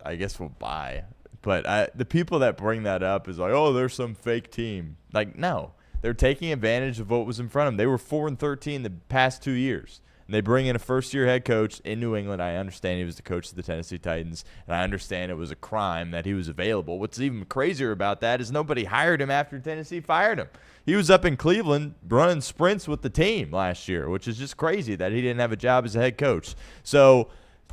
I guess we'll buy. But the people that bring that up is like, oh, there's some fake team. Like, no. They're taking advantage of what was in front of them. They were 4-13 the past 2 years. And they bring in a first-year head coach in New England. I understand he was the coach of the Tennessee Titans, and I understand it was a crime that he was available. What's even crazier about that is nobody hired him after Tennessee fired him. He was up in Cleveland running sprints with the team last year, which is just crazy that he didn't have a job as a head coach. So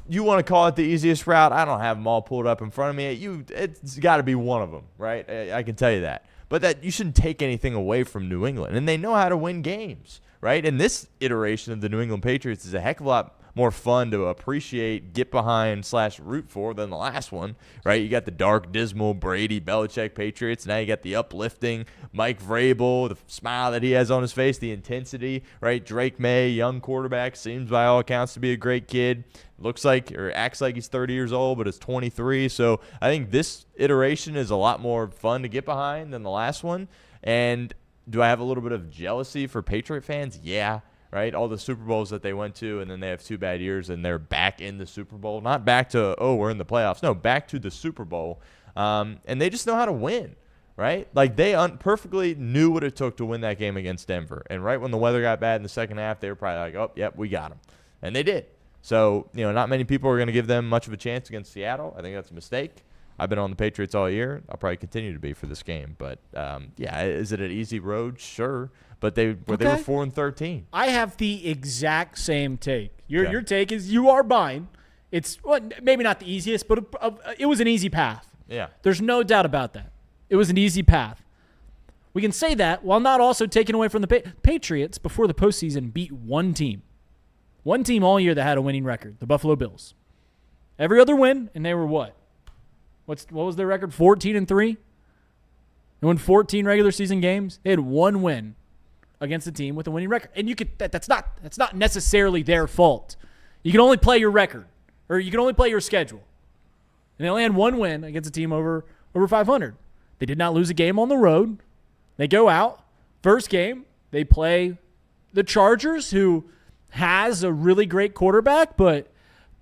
you want to call it the easiest route? I don't have them all pulled up in front of me. It's got to be one of them, right? I can tell you that. but that you shouldn't take anything away from New England. And they know how to win games, right? And this iteration of the New England Patriots is a heck of a lot more fun to appreciate, get behind / root for than the last one, right? You got the dark, dismal Brady, Belichick Patriots. Now you got the uplifting Mike Vrabel, the smile that he has on his face, the intensity, right? Drake May, young quarterback, seems by all accounts to be a great kid. Looks like or acts like he's 30 years old, but is 23. So I think this iteration is a lot more fun to get behind than the last one. And do I have a little bit of jealousy for Patriot fans? Yeah. Right, all the Super Bowls that they went to, and then they have 2 bad years, and they're back in the Super Bowl. Not back to, we're in the playoffs. No, back to the Super Bowl. And they just know how to win, right? Like, they perfectly knew what it took to win that game against Denver. And right when the weather got bad in the second half, they were probably like, yep, we got them. And they did. So, not many people are going to give them much of a chance against Seattle. I think that's a mistake. I've been on the Patriots all year. I'll probably continue to be for this game. But, is it an easy road? Sure. But they were 4-13. I have the exact same take. Your take is you are buying. It's maybe not the easiest, but it was an easy path. Yeah. There's no doubt about that. It was an easy path. We can say that while not also taking away from the Patriots before the postseason beat one team. One team all year that had a winning record, the Buffalo Bills. Every other win, and they were what? What was their record? 14-3? They won 14 regular season games. They had one win against a team with a winning record. And that's not necessarily their fault. You can only play your record, or you can only play your schedule. And they only had one win against a team over 500. They did not lose a game on the road. They go out. First game, they play the Chargers, who has a really great quarterback, but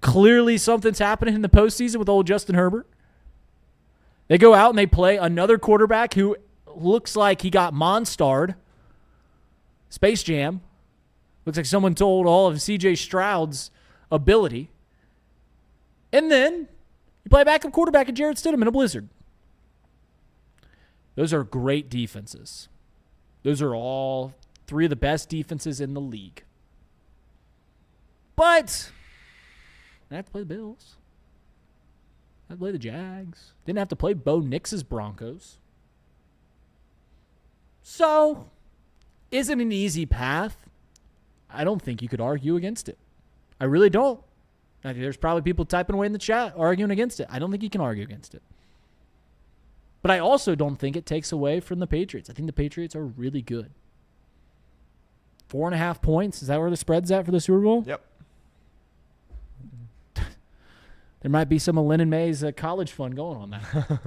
clearly something's happening in the postseason with old Justin Herbert. They go out and they play another quarterback who looks like he got monstered. Space Jam. Looks like someone told all of C.J. Stroud's ability. And then you play a backup quarterback at Jarrett Stidham in a blizzard. Those are great defenses. Those are all 3 of the best defenses in the league. But I have to play the Bills. I have to play the Jags. Didn't have to play Bo Nix's Broncos. So, is it an easy path? I don't think you could argue against it. I really don't. There's probably people typing away in the chat arguing against it. I don't think you can argue against it. But I also don't think it takes away from the Patriots. I think the Patriots are really good. 4.5 points. Is that where the spread's at for the Super Bowl? Yep. There might be some of Lennon May's college fund going on that.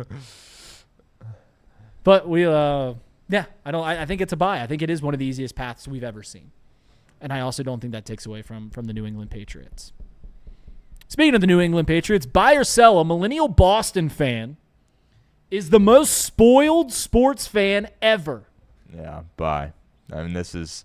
But I think it's a buy. I think it is one of the easiest paths we've ever seen. And I also don't think that takes away from the New England Patriots. Speaking of the New England Patriots, buy or sell, a millennial Boston fan is the most spoiled sports fan ever. Yeah, buy. I mean, this is,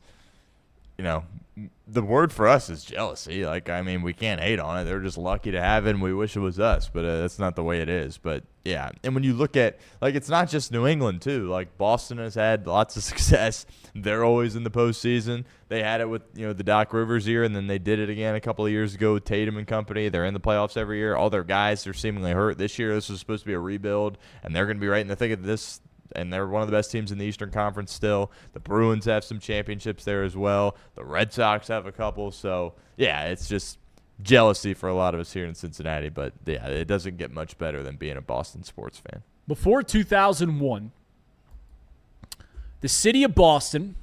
the word for us is jealousy. We can't hate on it. They're just lucky to have it, and we wish it was us, but that's not the way it is. But, yeah, and when you look at, it's not just New England, too. Boston has had lots of success. They're always in the postseason. They had it with, the Doc Rivers year, and then they did it again a couple of years ago with Tatum and company. They're in the playoffs every year. All their guys are seemingly hurt. This year, this was supposed to be a rebuild, and they're going to be right in the thick of this. And they're one of the best teams in the Eastern Conference still. The Bruins have some championships there as well. The Red Sox have a couple. So, yeah, it's just jealousy for a lot of us here in Cincinnati. But, yeah, it doesn't get much better than being a Boston sports fan. Before 2001, the city of Boston,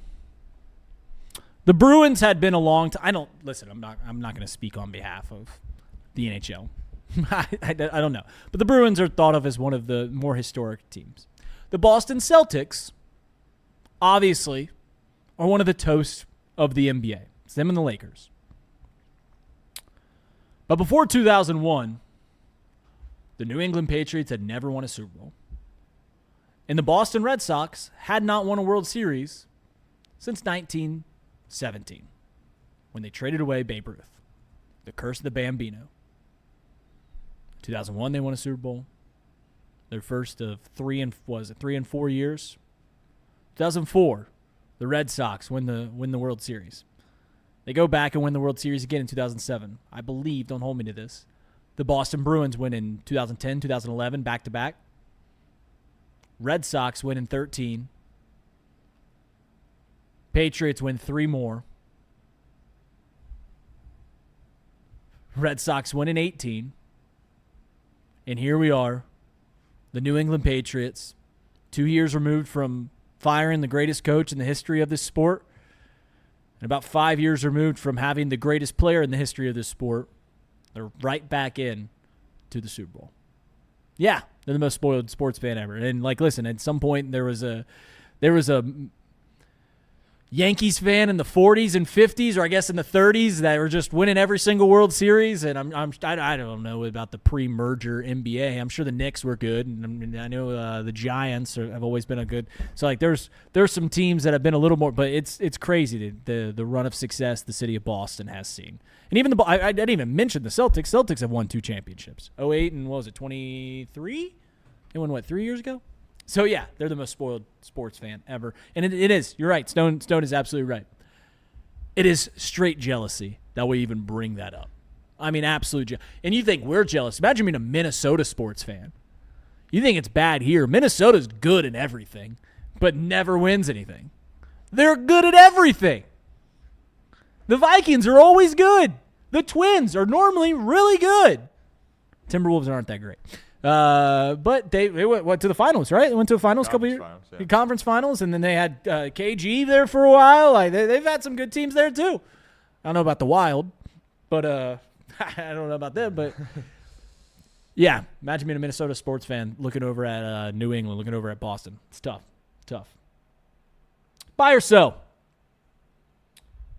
the Bruins had been a long time. I'm not going to speak on behalf of the NHL. I don't know. But the Bruins are thought of as one of the more historic teams. The Boston Celtics, obviously, are one of the toasts of the NBA. It's them and the Lakers. But before 2001, the New England Patriots had never won a Super Bowl. And the Boston Red Sox had not won a World Series since 1917, when they traded away Babe Ruth. The curse of the Bambino. 2001, they won a Super Bowl. Their first of 3 and 4 years. 2004, the Red Sox win the World Series. They go back and win the World Series again in 2007. I believe, don't hold me to this, the Boston Bruins win in 2010, 2011, back-to-back. Red Sox win in 13. Patriots win 3 more. Red Sox win in 18. And here we are, the New England Patriots, 2 years removed from firing the greatest coach in the history of this sport, and about 5 years removed from having the greatest player in the history of this sport. They're right back in to the Super Bowl. Yeah, they're the most spoiled sports fan ever. And listen, at some point there was a Yankees fan in the 40s and 50s, or I guess in the 30s, that were just winning every single World Series. And I don't know about the pre-merger NBA. I'm sure the Knicks were good, and I know the Giants have always been a good. So there's some teams that have been a little more, but it's crazy the run of success the city of Boston has seen. And even I didn't even mention the Celtics. Celtics have won 2 championships, 08 and what was it, 23? They won 3 years ago. So, yeah, they're the most spoiled sports fan ever. And it is. You're right. Stone is absolutely right. It is straight jealousy that we even bring that up. I mean, absolute jealousy. And you think we're jealous. Imagine being a Minnesota sports fan. You think it's bad here. Minnesota's good in everything, but never wins anything. They're good at everything. The Vikings are always good. The Twins are normally really good. Timberwolves aren't that great. But they went to the finals, right? They went to the finals a couple years. Conference finals, and then they had KG there for a while. They've had some good teams there too. I don't know about the Wild, but I don't know about them. But yeah, imagine being a Minnesota sports fan looking over at New England, looking over at Boston. It's tough. Buy or sell?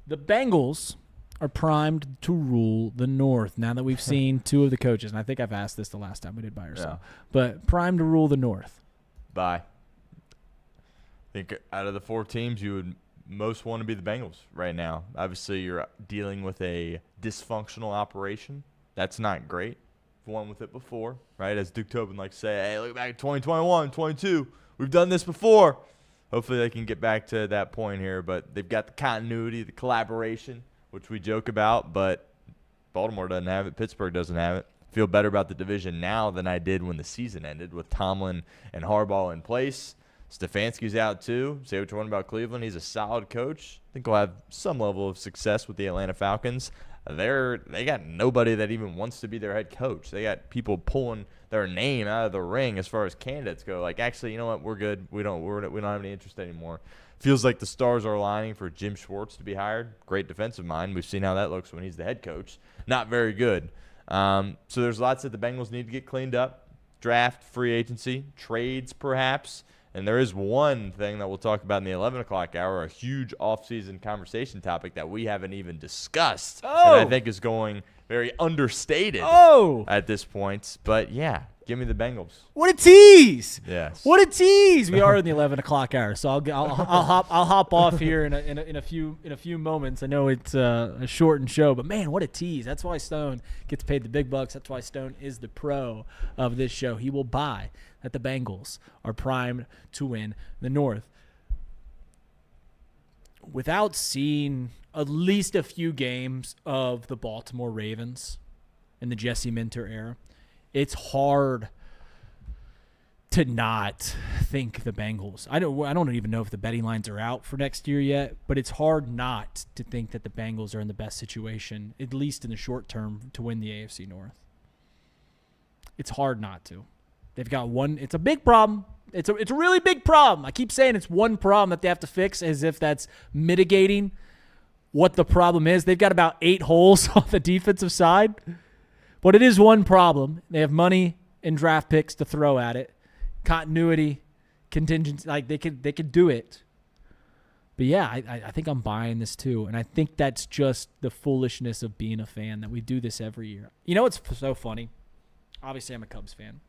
The Bengals are primed to rule the North now that we've seen 2 of the coaches. And I think I've asked this the last time we did buy or sell. But primed to rule the North. Buy. I think out of the 4 teams, you would most want to be the Bengals right now. Obviously, you're dealing with a dysfunctional operation. That's not great. We've won with it before, right? As Duke Tobin likes to say, hey, look back at 2021, 22. We've done this before. Hopefully they can get back to that point here. But they've got the continuity, the collaboration, which we joke about, but Baltimore doesn't have it. Pittsburgh doesn't have it. Feel better about the division now than I did when the season ended with Tomlin and Harbaugh in place. Stefanski's out too. Say what you want about Cleveland. He's a solid coach. I think he'll have some level of success with the Atlanta Falcons. They got nobody that even wants to be their head coach. They got people pulling their name out of the ring as far as candidates go. Actually, you know what? We're good. We don't have any interest anymore. Feels like the stars are aligning for Jim Schwartz to be hired. Great defensive mind. We've seen how that looks when he's the head coach. Not very good. So there's lots that the Bengals need to get cleaned up. Draft, free agency, trades perhaps. And there is one thing that we'll talk about in the 11 o'clock hour, a huge offseason conversation topic that we haven't even discussed. Oh. And I think is going very understated at this point. But, yeah, give me the Bengals. What a tease! Yes. What a tease! We are in the 11 o'clock hour, so I'll hop off here in a few moments. I know it's a shortened show, but man, what a tease! That's why Stone gets paid the big bucks. That's why Stone is the pro of this show. He will buy that the Bengals are primed to win the North. Without seeing at least a few games of the Baltimore Ravens in the Jesse Minter era, it's hard to not think the Bengals. I don't even know if the betting lines are out for next year yet, but it's hard not to think that the Bengals are in the best situation, at least in the short term, to win the AFC North. It's hard not to. They've got one. It's a big problem. It's a really big problem. I keep saying it's one problem that they have to fix, as if that's mitigating what the problem is. They've got about 8 holes on the defensive side, but it is one problem. They have money and draft picks to throw at it. Continuity, contingency, they could do it. But yeah, I think I'm buying this too, and I think that's just the foolishness of being a fan, that we do this every year. You know what's so funny? Obviously, I'm a Cubs fan.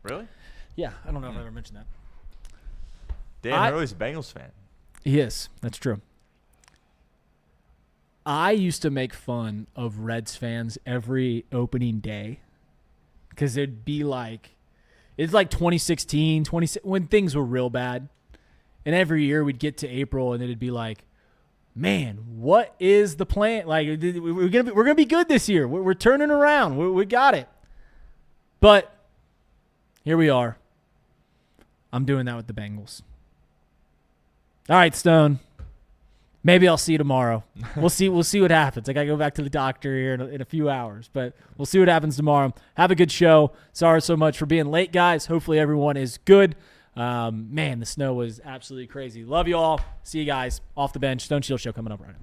Really? Yeah, I don't know if I ever mentioned that. Dan Hurley's a Bengals fan. He is. That's true. I used to make fun of Reds fans every opening day because it'd be it's like 2016, when things were real bad. And every year we'd get to April and it'd be like, man, what is the plan? We're gonna be good this year. We're turning around. We got it. But here we are. I'm doing that with the Bengals. All right, Stone. Maybe I'll see you tomorrow. We'll see what happens. I got to go back to the doctor here in a few hours, but we'll see what happens tomorrow. Have a good show. Sorry so much for being late, guys. Hopefully everyone is good. Man, the snow was absolutely crazy. Love you all. See you guys off the bench. Stone Shield Show coming up right now.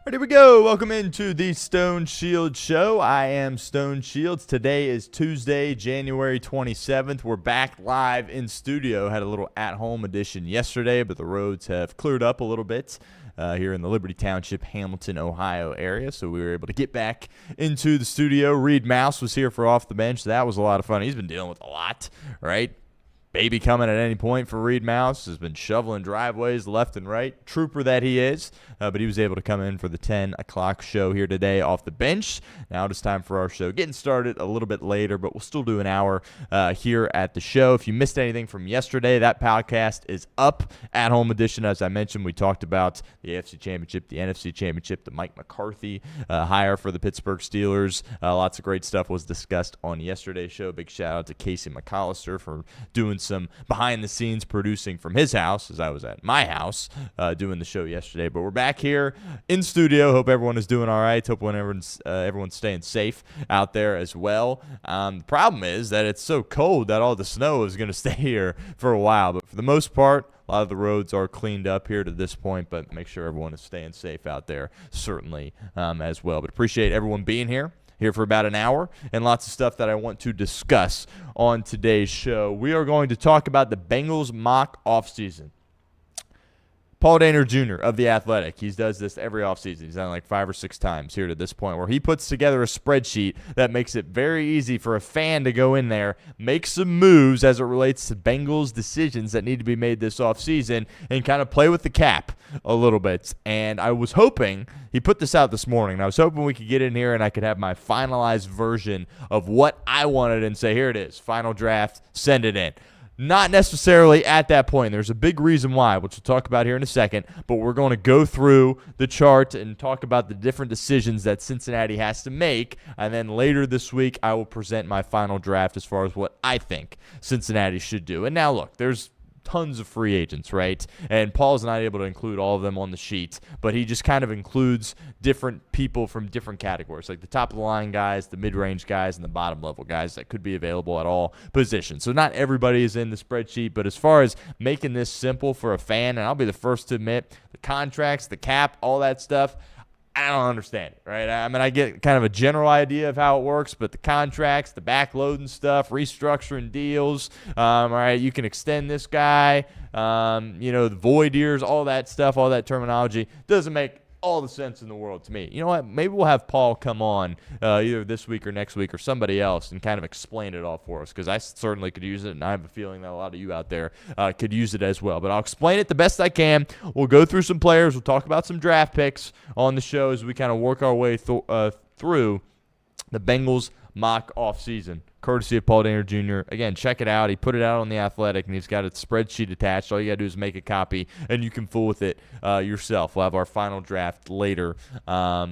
All right, here we go. Welcome into the Stone Shield Show. I am Stone Shields. Today is Tuesday, January 27th. We're back live in studio. Had a little at-home edition yesterday, but the roads have cleared up a little bit here in the Liberty Township, Hamilton, Ohio area, so we were able to get back into the studio. Reed Mouse was here for Off the Bench. That was a lot of fun. He's been dealing with a lot, right? Baby coming at any point for Reed Mouse. Has been shoveling driveways left and right. Trooper that he is. But he was able to come in for the 10 o'clock show here today off the bench. Now it is time for our show. Getting started a little bit later, but we'll still do an hour here at the show. If you missed anything from yesterday, that podcast is up. At home edition, as I mentioned, we talked about the AFC Championship, the NFC Championship, the Mike McCarthy hire for the Pittsburgh Steelers. Lots of great stuff was discussed on yesterday's show. Big shout out to Casey McAllister for doing some behind-the-scenes producing from his house, as I was at my house doing the show yesterday. But we're back here in studio. Hope everyone is doing all right. Hope everyone's staying safe out there as well. The problem is that it's so cold that all the snow is going to stay here for a while. But for the most part, a lot of the roads are cleaned up here to this point, but make sure everyone is staying safe out there certainly as well. But appreciate everyone being here for about an hour, and lots of stuff that I want to discuss on today's show. We are going to talk about the Bengals mock offseason. Paul Dehner Jr. of The Athletic. He does this every offseason. He's done like 5 or 6 times here to this point, where he puts together a spreadsheet that makes it very easy for a fan to go in there, make some moves as it relates to Bengals decisions that need to be made this offseason, and kind of play with the cap a little bit. And I was hoping, he put this out this morning, and I was hoping we could get in here and I could have my finalized version of what I wanted and say, here it is, final draft, send it in. Not necessarily at that point. There's a big reason why, which we'll talk about here in a second, but we're going to go through the chart and talk about the different decisions that Cincinnati has to make, and then later this week I will present my final draft as far as what I think Cincinnati should do. And now look, there's tons of free agents, right? And Paul's not able to include all of them on the sheet, but he just kind of includes different people from different categories, like the top of the line guys, the mid-range guys, and the bottom level guys that could be available at all positions. So not everybody is in the spreadsheet, but as far as making this simple for a fan, and I'll be the first to admit, the contracts, the cap, all that stuff, I don't understand it, right? I mean, I get kind of a general idea of how it works, but the contracts, the backloading stuff, restructuring deals, all right, you can extend this guy, the void years, all that stuff, all that terminology doesn't make all the sense in the world to me. You know what? Maybe we'll have Paul come on either this week or next week or somebody else and kind of explain it all for us, because I certainly could use it, and I have a feeling that a lot of you out there could use it as well. But I'll explain it the best I can. We'll go through some players. We'll talk about some draft picks on the show as we kind of work our way through the Bengals Mock Offseason, courtesy of Paul Dehner Jr. Again, check it out. He put it out on The Athletic, and he's got a spreadsheet attached. All you got to do is make a copy, and you can fool with it yourself. We'll have our final draft later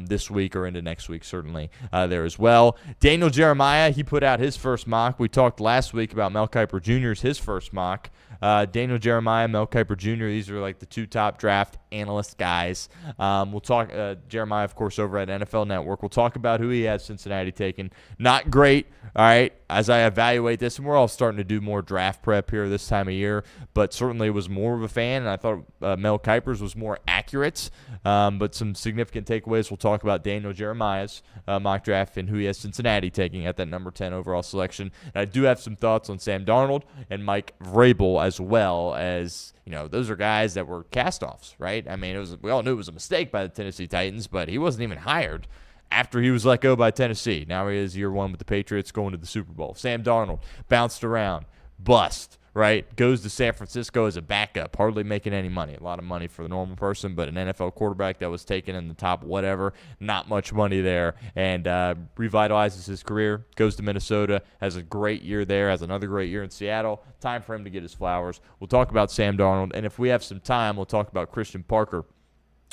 this week or into next week, certainly, there as well. Daniel Jeremiah, he put out his first mock. We talked last week about Mel Kiper Jr.'s his first mock. Daniel Jeremiah, Mel Kiper Jr., these are like the 2 top draft analyst guys. We'll talk, Jeremiah, of course, over at NFL Network. We'll talk about who he has Cincinnati taken. Not great, all right, as I evaluate this, and we're all starting to do more draft prep here this time of year, but certainly was more of a fan, and I thought Mel Kiper's was more accurate, but some significant takeaways. We'll talk about Daniel Jeremiah's mock draft and who he has Cincinnati taking at that number 10 overall selection. And I do have some thoughts on Sam Darnold and Mike Vrabel, as well as, those are guys that were cast-offs, right? I mean, we all knew it was a mistake by the Tennessee Titans, but he wasn't even hired after he was let go by Tennessee. Now he is year 1 with the Patriots, going to the Super Bowl. Sam Darnold bounced around, bust, right? Goes to San Francisco as a backup, hardly making any money. A lot of money for the normal person, but an NFL quarterback that was taken in the top whatever, not much money there, and revitalizes his career, goes to Minnesota, has a great year there, has another great year in Seattle. Time for him to get his flowers. We'll talk about Sam Darnold, and if we have some time, we'll talk about Christian Parker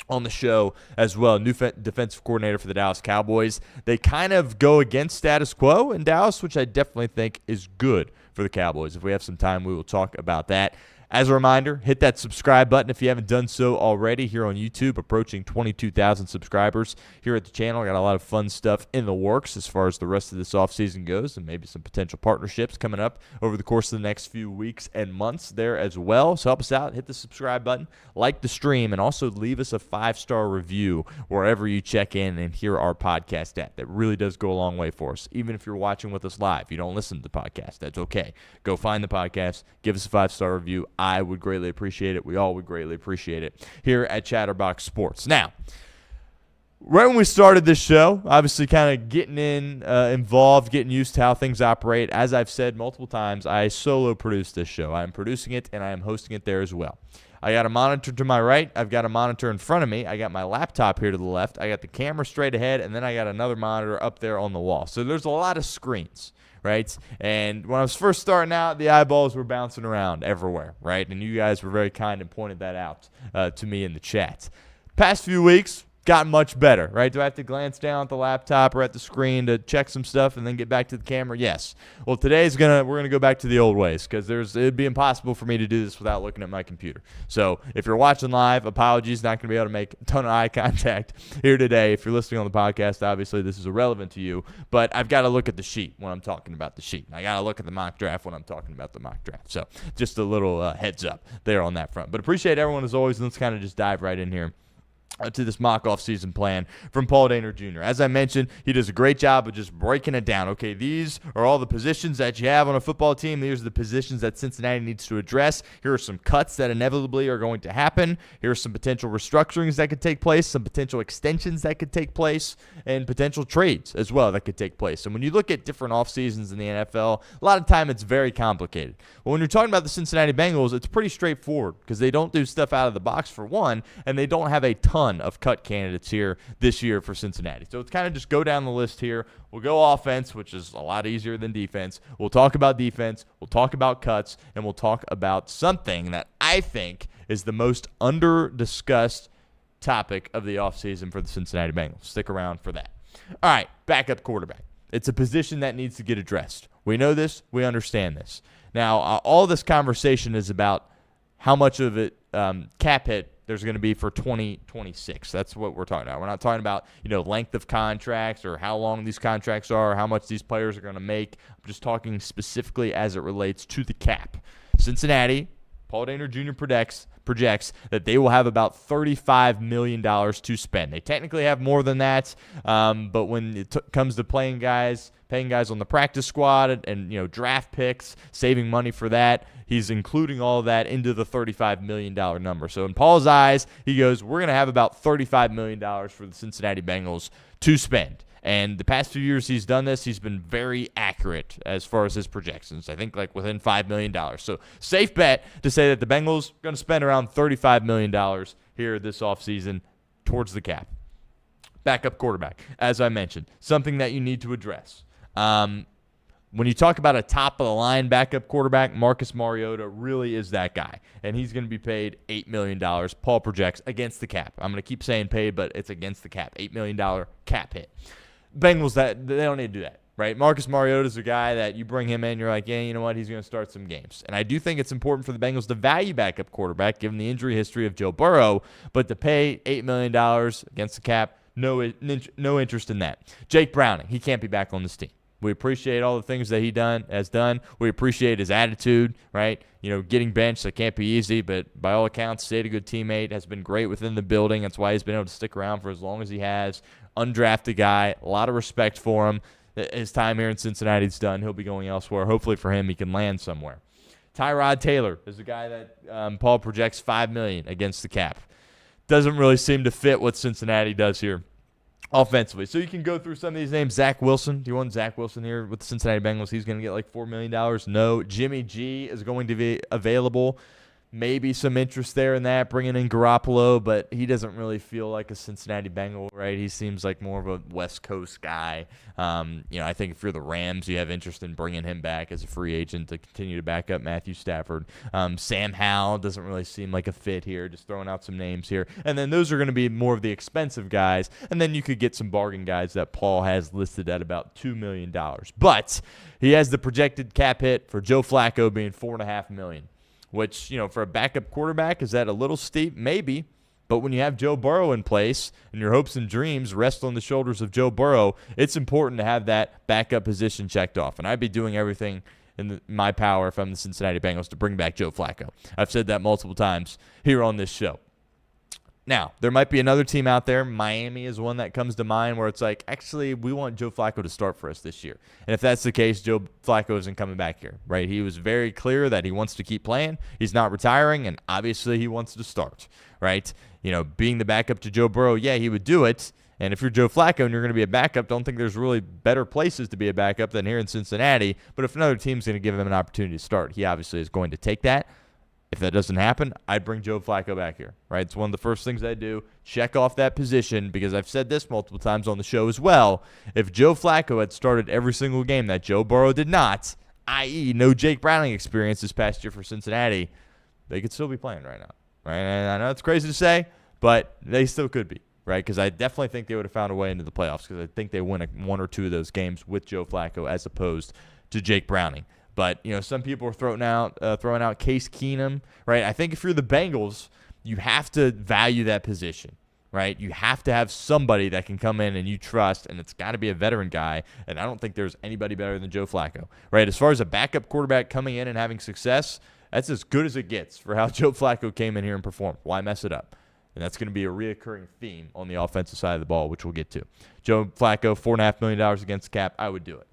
on the show as well, new defensive coordinator for the Dallas Cowboys. They kind of go against status quo in Dallas, which I definitely think is good for the Cowboys. If we have some time, we will talk about that. As a reminder, hit that subscribe button if you haven't done so already here on YouTube, approaching 22,000 subscribers here at the channel. Got a lot of fun stuff in the works as far as the rest of this offseason goes, and maybe some potential partnerships coming up over the course of the next few weeks and months there as well. So help us out, hit the subscribe button, like the stream, and also leave us a 5-star review wherever you check in and hear our podcast at. That really does go a long way for us. Even if you're watching with us live, you don't listen to the podcast, that's okay. Go find the podcast, give us a 5-star review. I would greatly appreciate it. We all would greatly appreciate it here at Chatterbox Sports. Now, right when we started this show, obviously kind of getting involved, getting used to how things operate. As I've said multiple times, I solo produce this show. I am producing it, and I am hosting it there as well. I got a monitor to my right. I've got a monitor in front of me. I got my laptop here to the left. I got the camera straight ahead, and then I got another monitor up there on the wall. So there's a lot of screens, right? And when I was first starting out, the eyeballs were bouncing around everywhere, right? And you guys were very kind and pointed that out to me in the chat. Past few weeks, gotten much better, right? Do I have to glance down at the laptop or at the screen to check some stuff and then get back to the camera? Yes. Well, we're gonna go back to the old ways, because it'd be impossible for me to do this without looking at my computer. So if you're watching live, apologies, not gonna be able to make a ton of eye contact here today. If you're listening on the podcast, obviously this is irrelevant to you, but I've got to look at the sheet when I'm talking about the sheet. I got to look at the mock draft when I'm talking about the mock draft. So just a little heads up there on that front. But appreciate everyone as always, and let's kind of just dive right in here to this mock offseason plan from Paul Dehner Jr. As I mentioned, he does a great job of just breaking it down. Okay, these are all the positions that you have on a football team. These are the positions that Cincinnati needs to address. Here are some cuts that inevitably are going to happen. Here are some potential restructurings that could take place, some potential extensions that could take place, and potential trades as well that could take place. And when you look at different off seasons in the NFL, a lot of time it's very complicated. But when you're talking about the Cincinnati Bengals, it's pretty straightforward because they don't do stuff out of the box for one, and they don't have a ton of cut candidates here this year for Cincinnati. So it's kind of just go down the list here. We'll go offense, which is a lot easier than defense. We'll talk about defense. We'll talk about cuts, and we'll talk about something that I think is the most under-discussed topic of the offseason for the Cincinnati Bengals. Stick around for that. All right, backup quarterback. It's a position that needs to get addressed. We know this. We understand this. Now, all this conversation is about how much of it cap hit there's going to be for 2026. That's what we're talking about. We're not talking about, length of contracts or how long these contracts are or how much these players are going to make. I'm just talking specifically as it relates to the cap. Cincinnati, Paul Dehner Jr. projects that they will have about $35 million to spend. They technically have more than that, but when it comes to paying guys on the practice squad and draft picks, saving money for that, he's including all of that into the $35 million number. So in Paul's eyes, he goes, we're going to have about $35 million for the Cincinnati Bengals to spend. And the past few years he's done this, he's been very accurate as far as his projections. I think within $5 million. So safe bet to say that the Bengals are going to spend around $35 million here this offseason towards the cap. Backup quarterback, as I mentioned, something that you need to address. When you talk about a top-of-the-line backup quarterback, Marcus Mariota really is that guy, and he's going to be paid $8 million. Paul projects against the cap. I'm going to keep saying paid, but it's against the cap, $8 million cap hit. Bengals, they don't need to do that, right? Marcus Mariota is a guy that you bring him in, you're like, yeah, you know what, he's going to start some games. And I do think it's important for the Bengals to value backup quarterback, given the injury history of Joe Burrow, but to pay $8 million against the cap, no interest in that. Jake Browning, he can't be back on this team. We appreciate all the things that he has done. We appreciate his attitude, right? Getting benched, that can't be easy, but by all accounts, stayed a good teammate, has been great within the building. That's why he's been able to stick around for as long as he has. Undrafted guy, a lot of respect for him. His time here in Cincinnati is done. He'll be going elsewhere. Hopefully for him, he can land somewhere. Tyrod Taylor is a guy that Paul projects $5 million against the cap. Doesn't really seem to fit what Cincinnati does here offensively. So you can go through some of these names. Zach Wilson. Do you want Zach Wilson here with the Cincinnati Bengals? He's going to get $4 million. No. Jimmy G is going to be available. Maybe some interest there in that, bringing in Garoppolo, but he doesn't really feel like a Cincinnati Bengal, right? He seems like more of a West Coast guy. I think if you're the Rams, you have interest in bringing him back as a free agent to continue to back up Matthew Stafford. Sam Howell doesn't really seem like a fit here, just throwing out some names here. And then those are going to be more of the expensive guys, and then you could get some bargain guys that Paul has listed at about $2 million. But he has the projected cap hit for Joe Flacco being $4.5 million. Which, for a backup quarterback, is that a little steep? Maybe. But when you have Joe Burrow in place and your hopes and dreams rest on the shoulders of Joe Burrow, it's important to have that backup position checked off. And I'd be doing everything in my power if I'm the Cincinnati Bengals to bring back Joe Flacco. I've said that multiple times here on this show. Now, there might be another team out there. Miami is one that comes to mind where it's like, actually, we want Joe Flacco to start for us this year. And if that's the case, Joe Flacco isn't coming back here, right? He was very clear that he wants to keep playing. He's not retiring, and obviously he wants to start, right? Being the backup to Joe Burrow, yeah, he would do it. And if you're Joe Flacco and you're going to be a backup, don't think there's really better places to be a backup than here in Cincinnati. But if another team's going to give him an opportunity to start, he obviously is going to take that. If that doesn't happen, I'd bring Joe Flacco back here, right? It's one of the first things I do. Check off that position because I've said this multiple times on the show as well. If Joe Flacco had started every single game that Joe Burrow did not, i.e. no Jake Browning experience this past year for Cincinnati, they could still be playing right now, right? And I know it's crazy to say, but they still could be, right? Because I definitely think they would have found a way into the playoffs because I think they win one or two of those games with Joe Flacco as opposed to Jake Browning. But, some people are throwing out Case Keenum, right? I think if you're the Bengals, you have to value that position, right? You have to have somebody that can come in and you trust, and it's got to be a veteran guy, and I don't think there's anybody better than Joe Flacco, right? As far as a backup quarterback coming in and having success, that's as good as it gets for how Joe Flacco came in here and performed. Why mess it up? And that's going to be a reoccurring theme on the offensive side of the ball, which we'll get to. Joe Flacco, $4.5 million against the cap. I would do it.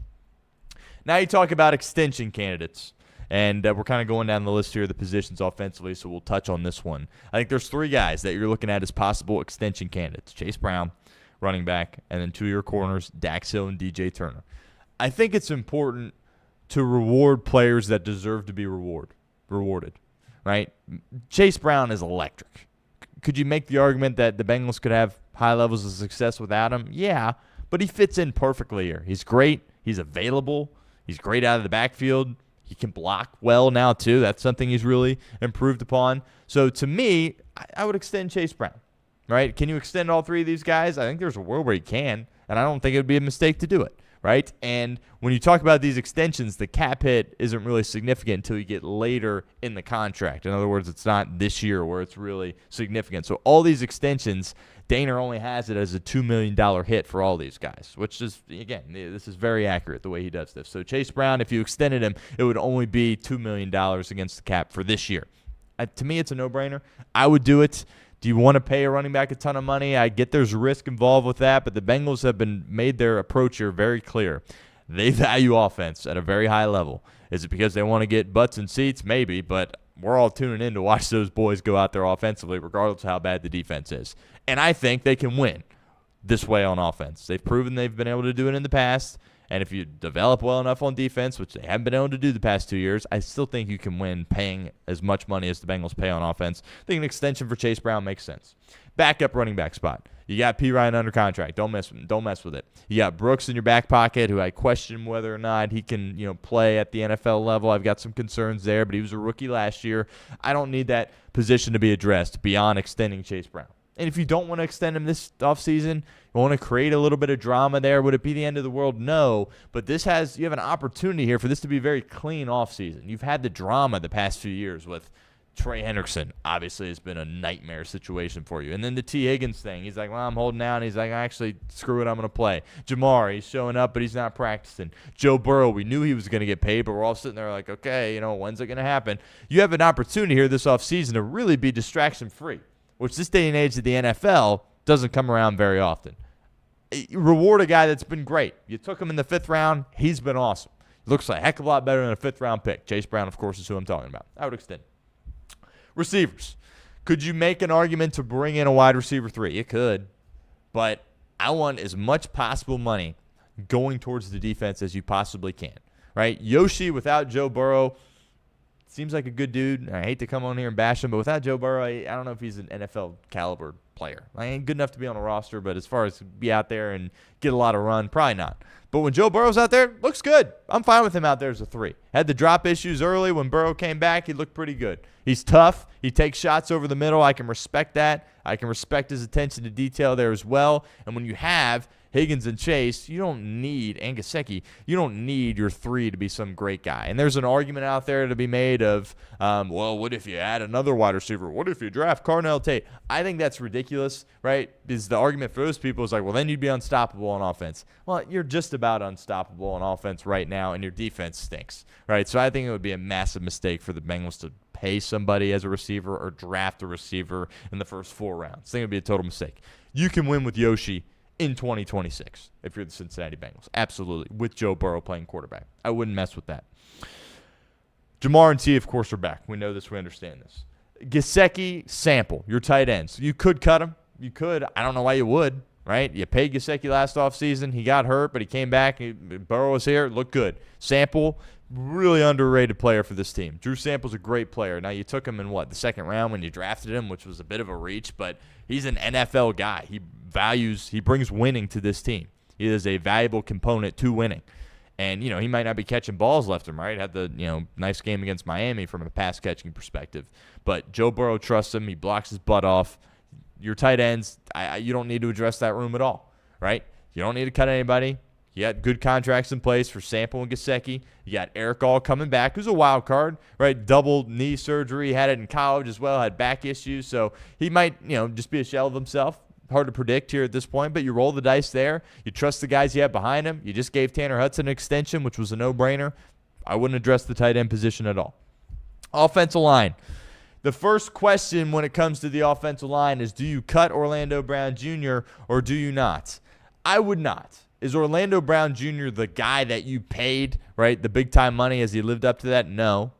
Now you talk about extension candidates. And we're kind of going down the list here of the positions offensively, so we'll touch on this one. I think there's 3 guys that you're looking at as possible extension candidates. Chase Brown, running back, and then 2 of your corners, Dax Hill and DJ Turner. I think it's important to reward players that deserve to be rewarded, right? Chase Brown is electric. Could you make the argument that the Bengals could have high levels of success without him? Yeah, but he fits in perfectly here. He's great. He's available. He's great out of the backfield. He can block well now, too. That's something he's really improved upon. So, to me, I would extend Chase Brown, right? Can you extend all 3 of these guys? I think there's a world where you can, and I don't think it would be a mistake to do it, right? And when you talk about these extensions, the cap hit isn't really significant until you get later in the contract. In other words, it's not this year where it's really significant. So, all these extensions, Dehner only has it as a $2 million hit for all these guys, which is, again, this is very accurate the way he does this. So Chase Brown, if you extended him, it would only be $2 million against the cap for this year. To me, it's a no-brainer. I would do it. Do you want to pay a running back a ton of money? I get there's risk involved with that, but the Bengals have made their approach here very clear. They value offense at a very high level. Is it because they want to get butts and seats? Maybe, but we're all tuning in to watch those boys go out there offensively, regardless of how bad the defense is. And I think they can win this way on offense. They've proven they've been able to do it in the past. And if you develop well enough on defense, which they haven't been able to do the past 2 years, I still think you can win paying as much money as the Bengals pay on offense. I think an extension for Chase Brown makes sense. Backup running back spot. You got P. Ryan under contract. Don't mess with it. You got Brooks in your back pocket, who I question whether or not he can, play at the NFL level. I've got some concerns there, but he was a rookie last year. I don't need that position to be addressed beyond extending Chase Brown. And if you don't want to extend him this offseason, you want to create a little bit of drama there, would it be the end of the world? No. But you have an opportunity here for this to be a very clean offseason. You've had the drama the past few years with Trey Hendrickson. Obviously, it's been a nightmare situation for you. And then the T. Higgins thing. He's like, well, I'm holding out. And he's like, actually, screw it, I'm going to play. Jamar, he's showing up, but he's not practicing. Joe Burrow, we knew he was going to get paid, but we're all sitting there like, okay, when's it going to happen? You have an opportunity here this offseason to really be distraction-free, which this day and age of the NFL doesn't come around very often. You reward a guy that's been great. You took him in the 5th round. He's been awesome. He looks a heck of a lot better than a 5th-round pick. Chase Brown, of course, is who I'm talking about. I would extend. Receivers. Could you make an argument to bring in a wide receiver 3? You could. But I want as much possible money going towards the defense as you possibly can. Right? Yoshi without Joe Burrow seems like a good dude. I hate to come on here and bash him, but without Joe Burrow, I don't know if he's an NFL caliber player. I ain't good enough to be on a roster, but as far as be out there and get a lot of run, probably not. But when Joe Burrow's out there, looks good. I'm fine with him out there as a 3. Had the drop issues early. When Burrow came back, he looked pretty good. He's tough. He takes shots over the middle. I can respect that. I can respect his attention to detail there as well. And when you have Higgins and Chase, and Gesicki, you don't need your 3 to be some great guy. And there's an argument out there to be made of, well, what if you add another wide receiver? What if you draft Carnell Tate? I think that's ridiculous, right? Because the argument for those people is like, well, then you'd be unstoppable on offense. Well, you're just about unstoppable on offense right now, and your defense stinks, right? So I think it would be a massive mistake for the Bengals to pay somebody as a receiver or draft a receiver in the first 4 rounds. I think it would be a total mistake. You can win with Yoshi in 2026 if you're the Cincinnati Bengals. Absolutely. With Joe Burrow playing quarterback. I wouldn't mess with that. Jamar and T, of course, are back. We know this. We understand this. Gesicki, Sample, your tight ends. You could cut him. You could. I don't know why you would, right? You paid Gesicki last offseason. He got hurt, but he came back. Burrow was here. Looked good. Sample, really underrated player for this team. Drew Sample's a great player. Now, you took him in, the 2nd round when you drafted him, which was a bit of a reach, but he's an NFL guy. He brings winning to this team. He is a valuable component to winning. And, he might not be catching balls left and right. Had the, nice game against Miami from a pass-catching perspective. But Joe Burrow trusts him. He blocks his butt off. Your tight ends, you don't need to address that room at all, right? You don't need to cut anybody. You got good contracts in place for Sample and Gesicki. You got Eric All coming back, who's a wild card, right? Double knee surgery. He had it in college as well, had back issues. So he might, just be a shell of himself. Hard to predict here at this point, but you roll the dice there. You trust the guys you have behind him. You just gave Tanner Hudson an extension, which was a no-brainer. I wouldn't address the tight end position at all. Offensive line. The first question when it comes to the offensive line is, do you cut Orlando Brown Jr. or do you not? I would not. Is Orlando Brown Jr. the guy that you paid, right, the big-time money? Has he lived up to that? No.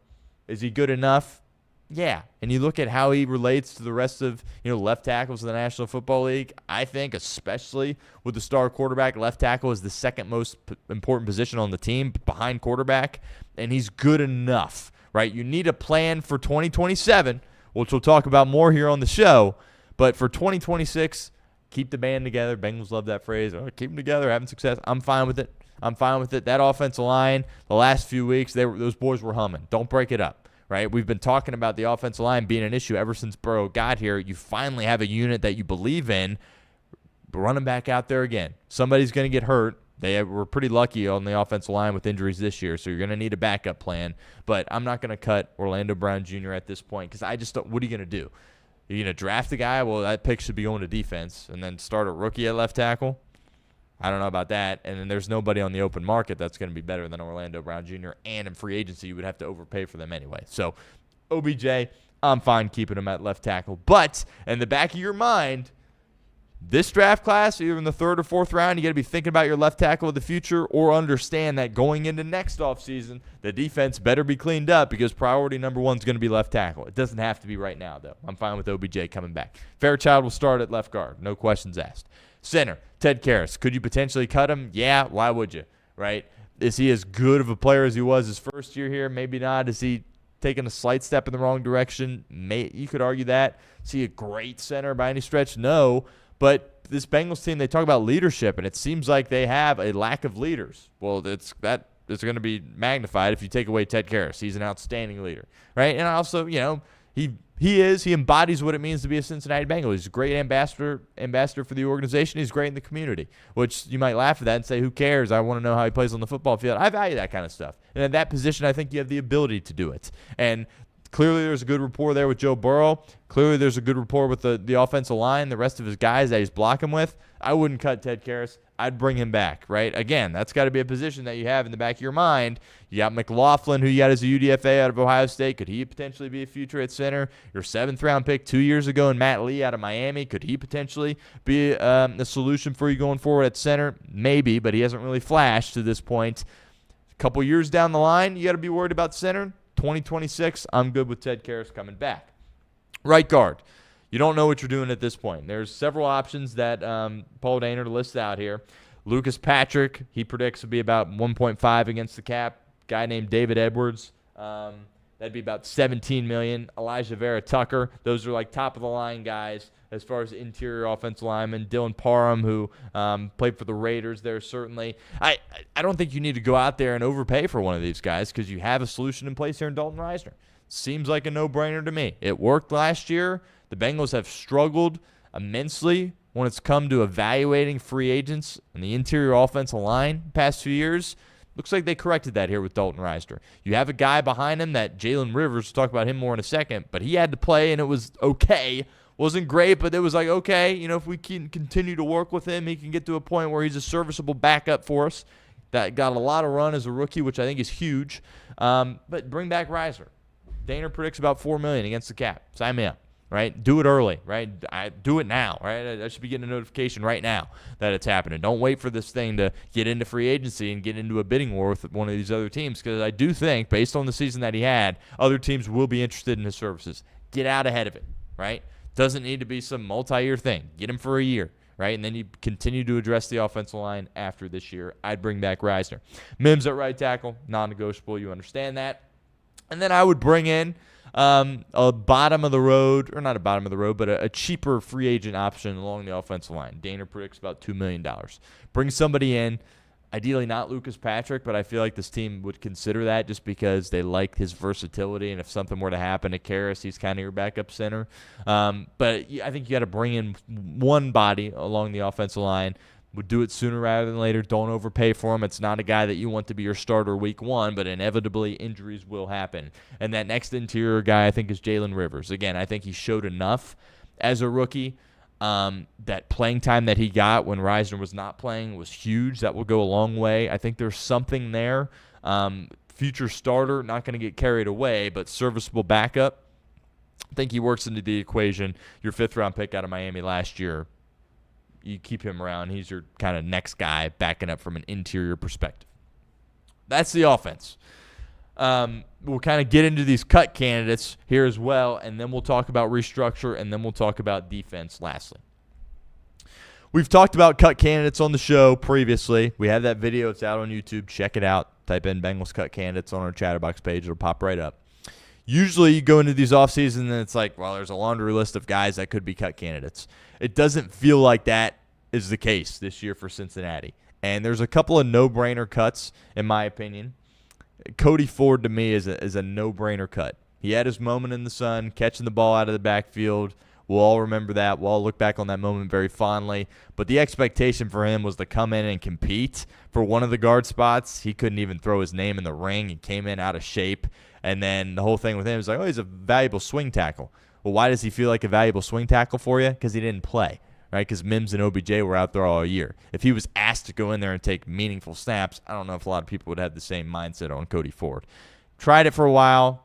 Is he good enough? Yeah. And you look at how he relates to the rest of, left tackles in the National Football League. I think, especially with the star quarterback, left tackle is the second most important position on the team behind quarterback, and he's good enough, right? You need a plan for 2027, which we'll talk about more here on the show, but for 2026, keep the band together. Bengals love that phrase. Oh, keep them together, having success. I'm fine with it. That offensive line, the last few weeks, those boys were humming. Don't break it up, right? We've been talking about the offensive line being an issue ever since Burrow got here. You finally have a unit that you believe in. Run them back out there again. Somebody's going to get hurt. They were pretty lucky on the offensive line with injuries this year, so you're going to need a backup plan. But I'm not going to cut Orlando Brown Jr. at this point because I just don't – what are you going to do? You're going to draft a guy? Well, that pick should be going to defense and then start a rookie at left tackle? I don't know about that. And then there's nobody on the open market that's going to be better than Orlando Brown Jr. And in free agency, you would have to overpay for them anyway. So, OBJ, I'm fine keeping him at left tackle. But in the back of your mind, this draft class, either in the third or fourth round, you got to be thinking about your left tackle of the future or understand that going into next offseason, the defense better be cleaned up because priority number one is going to be left tackle. It doesn't have to be right now, though. I'm fine with OBJ coming back. Fairchild will start at left guard. No questions asked. Center, Ted Karras. Could you potentially cut him? Yeah, why would you, right? Is he as good of a player as he was his first year here? Maybe not. Is he taking a slight step in the wrong direction? You could argue that. Is he a great center by any stretch? No. But this Bengals team, they talk about leadership, and it seems like they have a lack of leaders. Well, it's going to be magnified if you take away Ted Karras. He's an outstanding leader, right? And also, he embodies what it means to be a Cincinnati Bengal. He's a great ambassador for the organization. He's great in the community, which you might laugh at that and say, who cares? I want to know how he plays on the football field. I value that kind of stuff. And at that position, I think you have the ability to do it. And clearly there's a good rapport there with Joe Burrow. Clearly there's a good rapport with the offensive line, the rest of his guys that he's blocking with. I wouldn't cut Ted Karras. I'd bring him back, right? Again, that's got to be a position that you have in the back of your mind. You got McLaughlin, who you got as a UDFA out of Ohio State. Could he potentially be a future at center? Your 7th-round pick 2 years ago in Matt Lee out of Miami. Could he potentially be a solution for you going forward at center? Maybe, but he hasn't really flashed to this point. A couple years down the line, you got to be worried about center. 2026, I'm good with Ted Karras coming back. Right guard. You don't know what you're doing at this point. There's several options that Paul Dehner lists out here. Lucas Patrick, he predicts, will be about 1.5 against the cap. Guy named David Edwards, that'd be about $17 million. Elijah Vera Tucker, those are like top-of-the-line guys as far as interior offensive linemen. Dylan Parham, who played for the Raiders there, certainly. I don't think you need to go out there and overpay for one of these guys because you have a solution in place here in Dalton Reisner. Seems like a no-brainer to me. It worked last year. The Bengals have struggled immensely when it's come to evaluating free agents and the interior offensive line the past few years. Looks like they corrected that here with Dalton Reisner. You have a guy behind him that Jalen Rivers, we'll talk about him more in a second, but he had to play and it was okay. Wasn't great, but it was like, okay, if we can continue to work with him, he can get to a point where he's a serviceable backup for us. That got a lot of run as a rookie, which I think is huge. But bring back Reisner. Dehner predicts about $4 million against the cap. Sign me up. Right? Do it early, right? Do it now, right? I should be getting a notification right now that it's happening. Don't wait for this thing to get into free agency and get into a bidding war with one of these other teams because I do think, based on the season that he had, other teams will be interested in his services. Get out ahead of it, right? Doesn't need to be some multi-year thing. Get him for a year, right? And then you continue to address the offensive line after this year. I'd bring back Reisner. Mims at right tackle, non-negotiable. You understand that. And then I would bring in a bottom of the road, or not a bottom of the road, but a cheaper free agent option along the offensive line. Dehner predicts about $2 million. Bring somebody in, ideally not Lucas Patrick, but I feel like this team would consider that just because they like his versatility, and if something were to happen to Karras, he's kind of your backup center. But I think you got to bring in one body along the offensive line. Would do it sooner rather than later. Don't overpay for him. It's not a guy that you want to be your starter week one, but inevitably injuries will happen. And that next interior guy I think is Jalen Rivers. Again, I think he showed enough as a rookie. That playing time that he got when Reisner was not playing was huge. That will go a long way. I think there's something there. Future starter, not going to get carried away, but serviceable backup. I think he works into the equation. Your 5th-round pick out of Miami last year, you keep him around. He's your kind of next guy backing up from an interior perspective. That's the offense. We'll kind of get into these cut candidates here as well, and then we'll talk about restructure, and then we'll talk about defense lastly. We've talked about cut candidates on the show previously. We have that video. It's out on YouTube. Check it out. Type in Bengals cut candidates on our Chatterbox page. It'll pop right up. Usually you go into these offseason and it's like, well, there's a laundry list of guys that could be cut candidates. It doesn't feel like that is the case this year for Cincinnati. And there's a couple of no-brainer cuts, in my opinion. Cody Ford, to me, is a no-brainer cut. He had his moment in the sun, catching the ball out of the backfield. We'll all remember that. We'll all look back on that moment very fondly. But the expectation for him was to come in and compete for one of the guard spots. He couldn't even throw his name in the ring. He came in out of shape. And then the whole thing with him is like, oh, he's a valuable swing tackle. Well, why does he feel like a valuable swing tackle for you? Because he didn't play, right? Because Mims and OBJ were out there all year. If he was asked to go in there and take meaningful snaps, I don't know if a lot of people would have the same mindset on Cody Ford. Tried it for a while.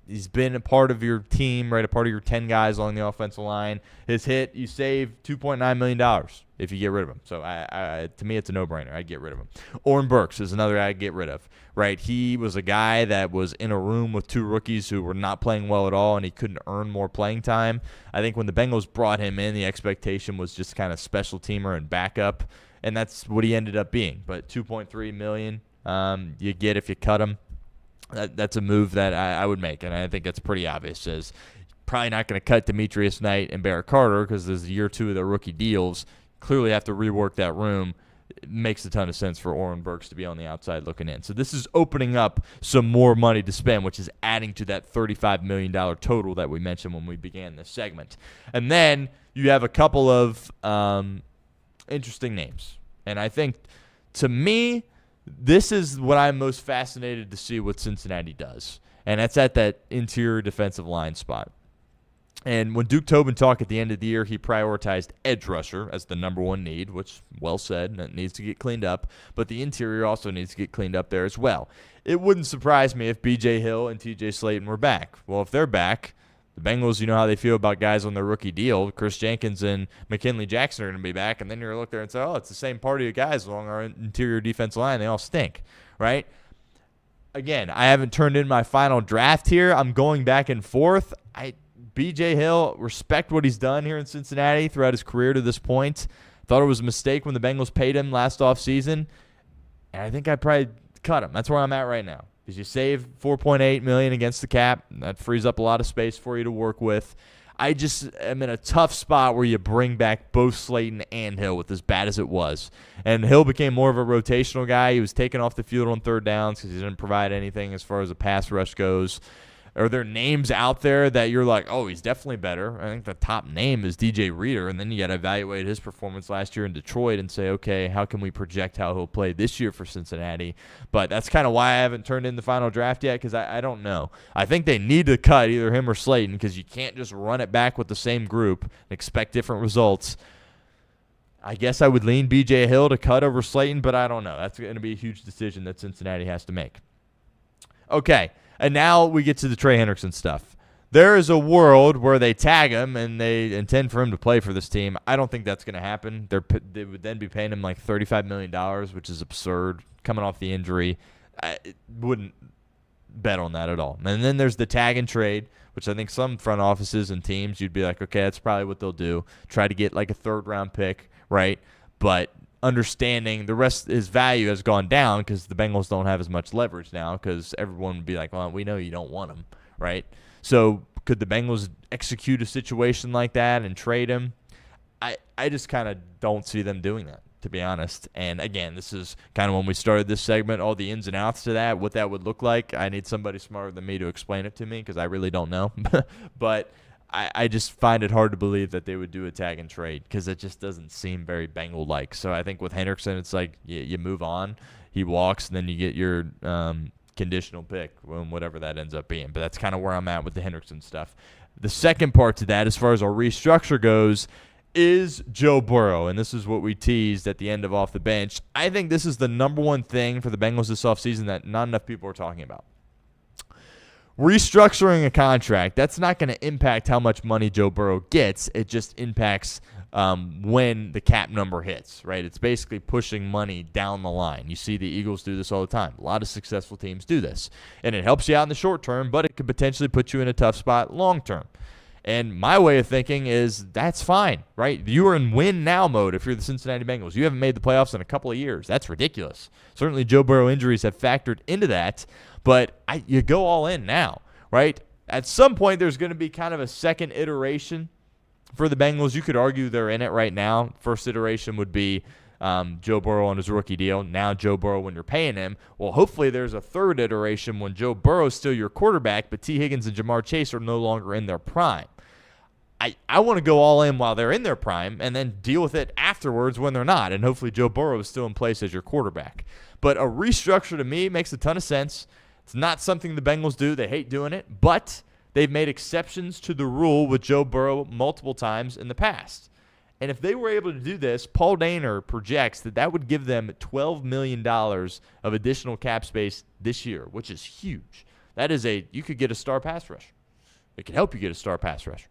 He's been a part of your team, right? A part of your 10 guys along the offensive line. His hit, you save $2.9 million if you get rid of him. So to me, it's a no-brainer. I'd get rid of him. Oren Burks is another I'd get rid of, right? He was a guy that was in a room with 2 rookies who were not playing well at all, and he couldn't earn more playing time. I think when the Bengals brought him in, the expectation was just kind of special teamer and backup, and that's what he ended up being. But $2.3 million you get if you cut him. That's a move that I would make, and I think that's pretty obvious. As probably not going to cut Demetrius Knight and Barrett Carter because there's year 2 of their rookie deals. Clearly have to rework that room. It makes a ton of sense for Oren Burks to be on the outside looking in. So this is opening up some more money to spend, which is adding to that $35 million total that we mentioned when we began this segment. And then you have a couple of interesting names. And I think, to me, this is what I'm most fascinated to see what Cincinnati does, and that's at that interior defensive line spot. And when Duke Tobin talked at the end of the year, he prioritized edge rusher as the number 1 need, which, well said, that needs to get cleaned up. But the interior also needs to get cleaned up there as well. It wouldn't surprise me if B.J. Hill and T.J. Slayton were back. Well, if they're back, the Bengals, you know how they feel about guys on their rookie deal. Chris Jenkins and McKinley Jackson are going to be back, and then you're going to look there and say, oh, it's the same party of guys along our interior defensive line. They all stink, right? Again, I haven't turned in my final draft here. I'm going back and forth. B.J. Hill, respect what he's done here in Cincinnati throughout his career to this point. Thought it was a mistake when the Bengals paid him last offseason, and I think I'd probably cut him. That's where I'm at right now. Because you save $4.8 million against the cap. That frees up a lot of space for you to work with. I just am in a tough spot where you bring back both Slayton and Hill with as bad as it was. And Hill became more of a rotational guy. He was taken off the field on 3rd downs because he didn't provide anything as far as a pass rush goes. Are there names out there that you're like, oh, he's definitely better? I think the top name is DJ Reader, and then you got to evaluate his performance last year in Detroit and say, okay, how can we project how he'll play this year for Cincinnati? But that's kind of why I haven't turned in the final draft yet, because I don't know. I think they need to cut either him or Slayton because you can't just run it back with the same group and expect different results. I guess I would lean B.J. Hill to cut over Slayton, but I don't know. That's going to be a huge decision that Cincinnati has to make. Okay. And now we get to the Trey Hendrickson stuff. There is a world where they tag him and they intend for him to play for this team. I don't think that's going to happen. They would then be paying him like $35 million, which is absurd, coming off the injury. I wouldn't bet on that at all. And then there's the tag and trade, which I think some front offices and teams, you'd be like, okay, that's probably what they'll do. Try to get like a 3rd-round pick, right? But understanding the rest, his value has gone down because the Bengals don't have as much leverage now because everyone would be like, well, we know you don't want him, right? So could the Bengals execute a situation like that and trade him? I just kind of don't see them doing that, to be honest. And, again, this is kind of when we started this segment, all the ins and outs to that, what that would look like. I need somebody smarter than me to explain it to me because I really don't know. But I just find it hard to believe that they would do a tag and trade because it just doesn't seem very Bengal-like. So I think with Hendrickson, it's like you move on. He walks, and then you get your conditional pick, whatever that ends up being. But that's kind of where I'm at with the Hendrickson stuff. The second part to that, as far as our restructure goes, is Joe Burrow, and this is what we teased at the end of Off the Bench. I think this is the number one thing for the Bengals this offseason that not enough people are talking about. restructuring a contract, that's not going to impact how much money Joe Burrow gets. It just impacts when the cap number hits, right? It's basically pushing money down the line. You see the Eagles do this all the time. A lot of successful teams do this. And it helps you out in the short term, but it could potentially put you in a tough spot long term. And my way of thinking is that's fine, right? You are in win now mode if you're the Cincinnati Bengals. You haven't made the playoffs in a couple of years. That's ridiculous. Certainly Joe Burrow injuries have factored into that, but you go all in now, right? At some point, there's going to be kind of a second iteration for the Bengals. You could argue they're in it right now. First iteration would be Joe Burrow on his rookie deal. Now Joe Burrow when you're paying him. Well, hopefully there's a third iteration when Joe Burrow's still your quarterback, but T. Higgins and Jamar Chase are no longer in their prime. I want to go all in while they're in their prime and then deal with it afterwards when they're not. And hopefully Joe Burrow is still in place as your quarterback. But a restructure to me makes a ton of sense. It's not something the Bengals do. They hate doing it. But they've made exceptions to the rule with Joe Burrow multiple times in the past. And if they were able to do this, Paul Dehner projects that would give them $12 million of additional cap space this year, which is huge. You could get a star pass rusher. It could help you get a star pass rusher.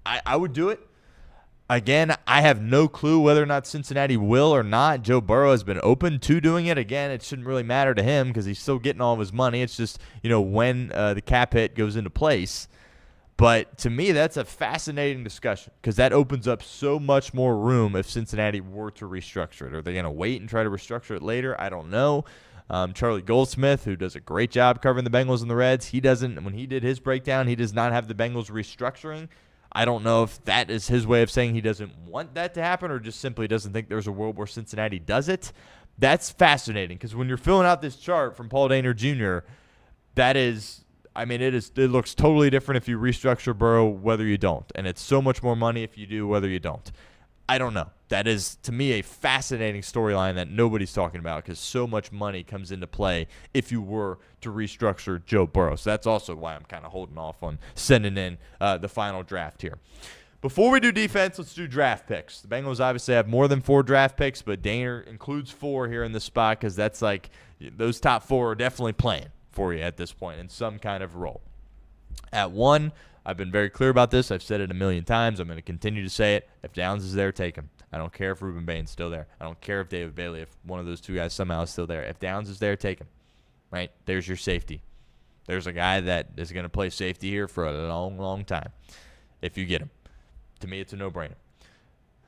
I would do it. Again, I have no clue whether or not Cincinnati will or not. Joe Burrow has been open to doing it. Again, it shouldn't really matter to him because he's still getting all of his money. It's just, when the cap hit goes into place. But to me, that's a fascinating discussion because that opens up so much more room if Cincinnati were to restructure it. Are they going to wait and try to restructure it later? I don't know. Charlie Goldsmith, who does a great job covering the Bengals and the Reds, when he did his breakdown, he does not have the Bengals restructuring. I don't know if that is his way of saying he doesn't want that to happen or just simply doesn't think there's a world where Cincinnati does it. That's fascinating because when you're filling out this chart from Paul Dehner Jr., it looks totally different if you restructure Burrow, whether you don't. And it's so much more money if you do, whether you don't. I don't know. That is, to me, a fascinating storyline that nobody's talking about because so much money comes into play if you were to restructure Joe Burrow. So that's also why I'm kind of holding off on sending in the final draft here. Before we do defense, let's do draft picks. The Bengals obviously have more than 4 draft picks, but Dehner includes 4 here in this spot because that's like those top 4 are definitely playing for you at this point in some kind of role. At 1, I've been very clear about this. I've said it a million times. I'm going to continue to say it. If Downs is there, take him. I don't care if Reuben Bain's still there. I don't care if David Bailey, if one of those 2 guys somehow is still there. If Downs is there, take him. Right? There's your safety. There's a guy that is going to play safety here for a long, long time if you get him. To me, it's a no-brainer.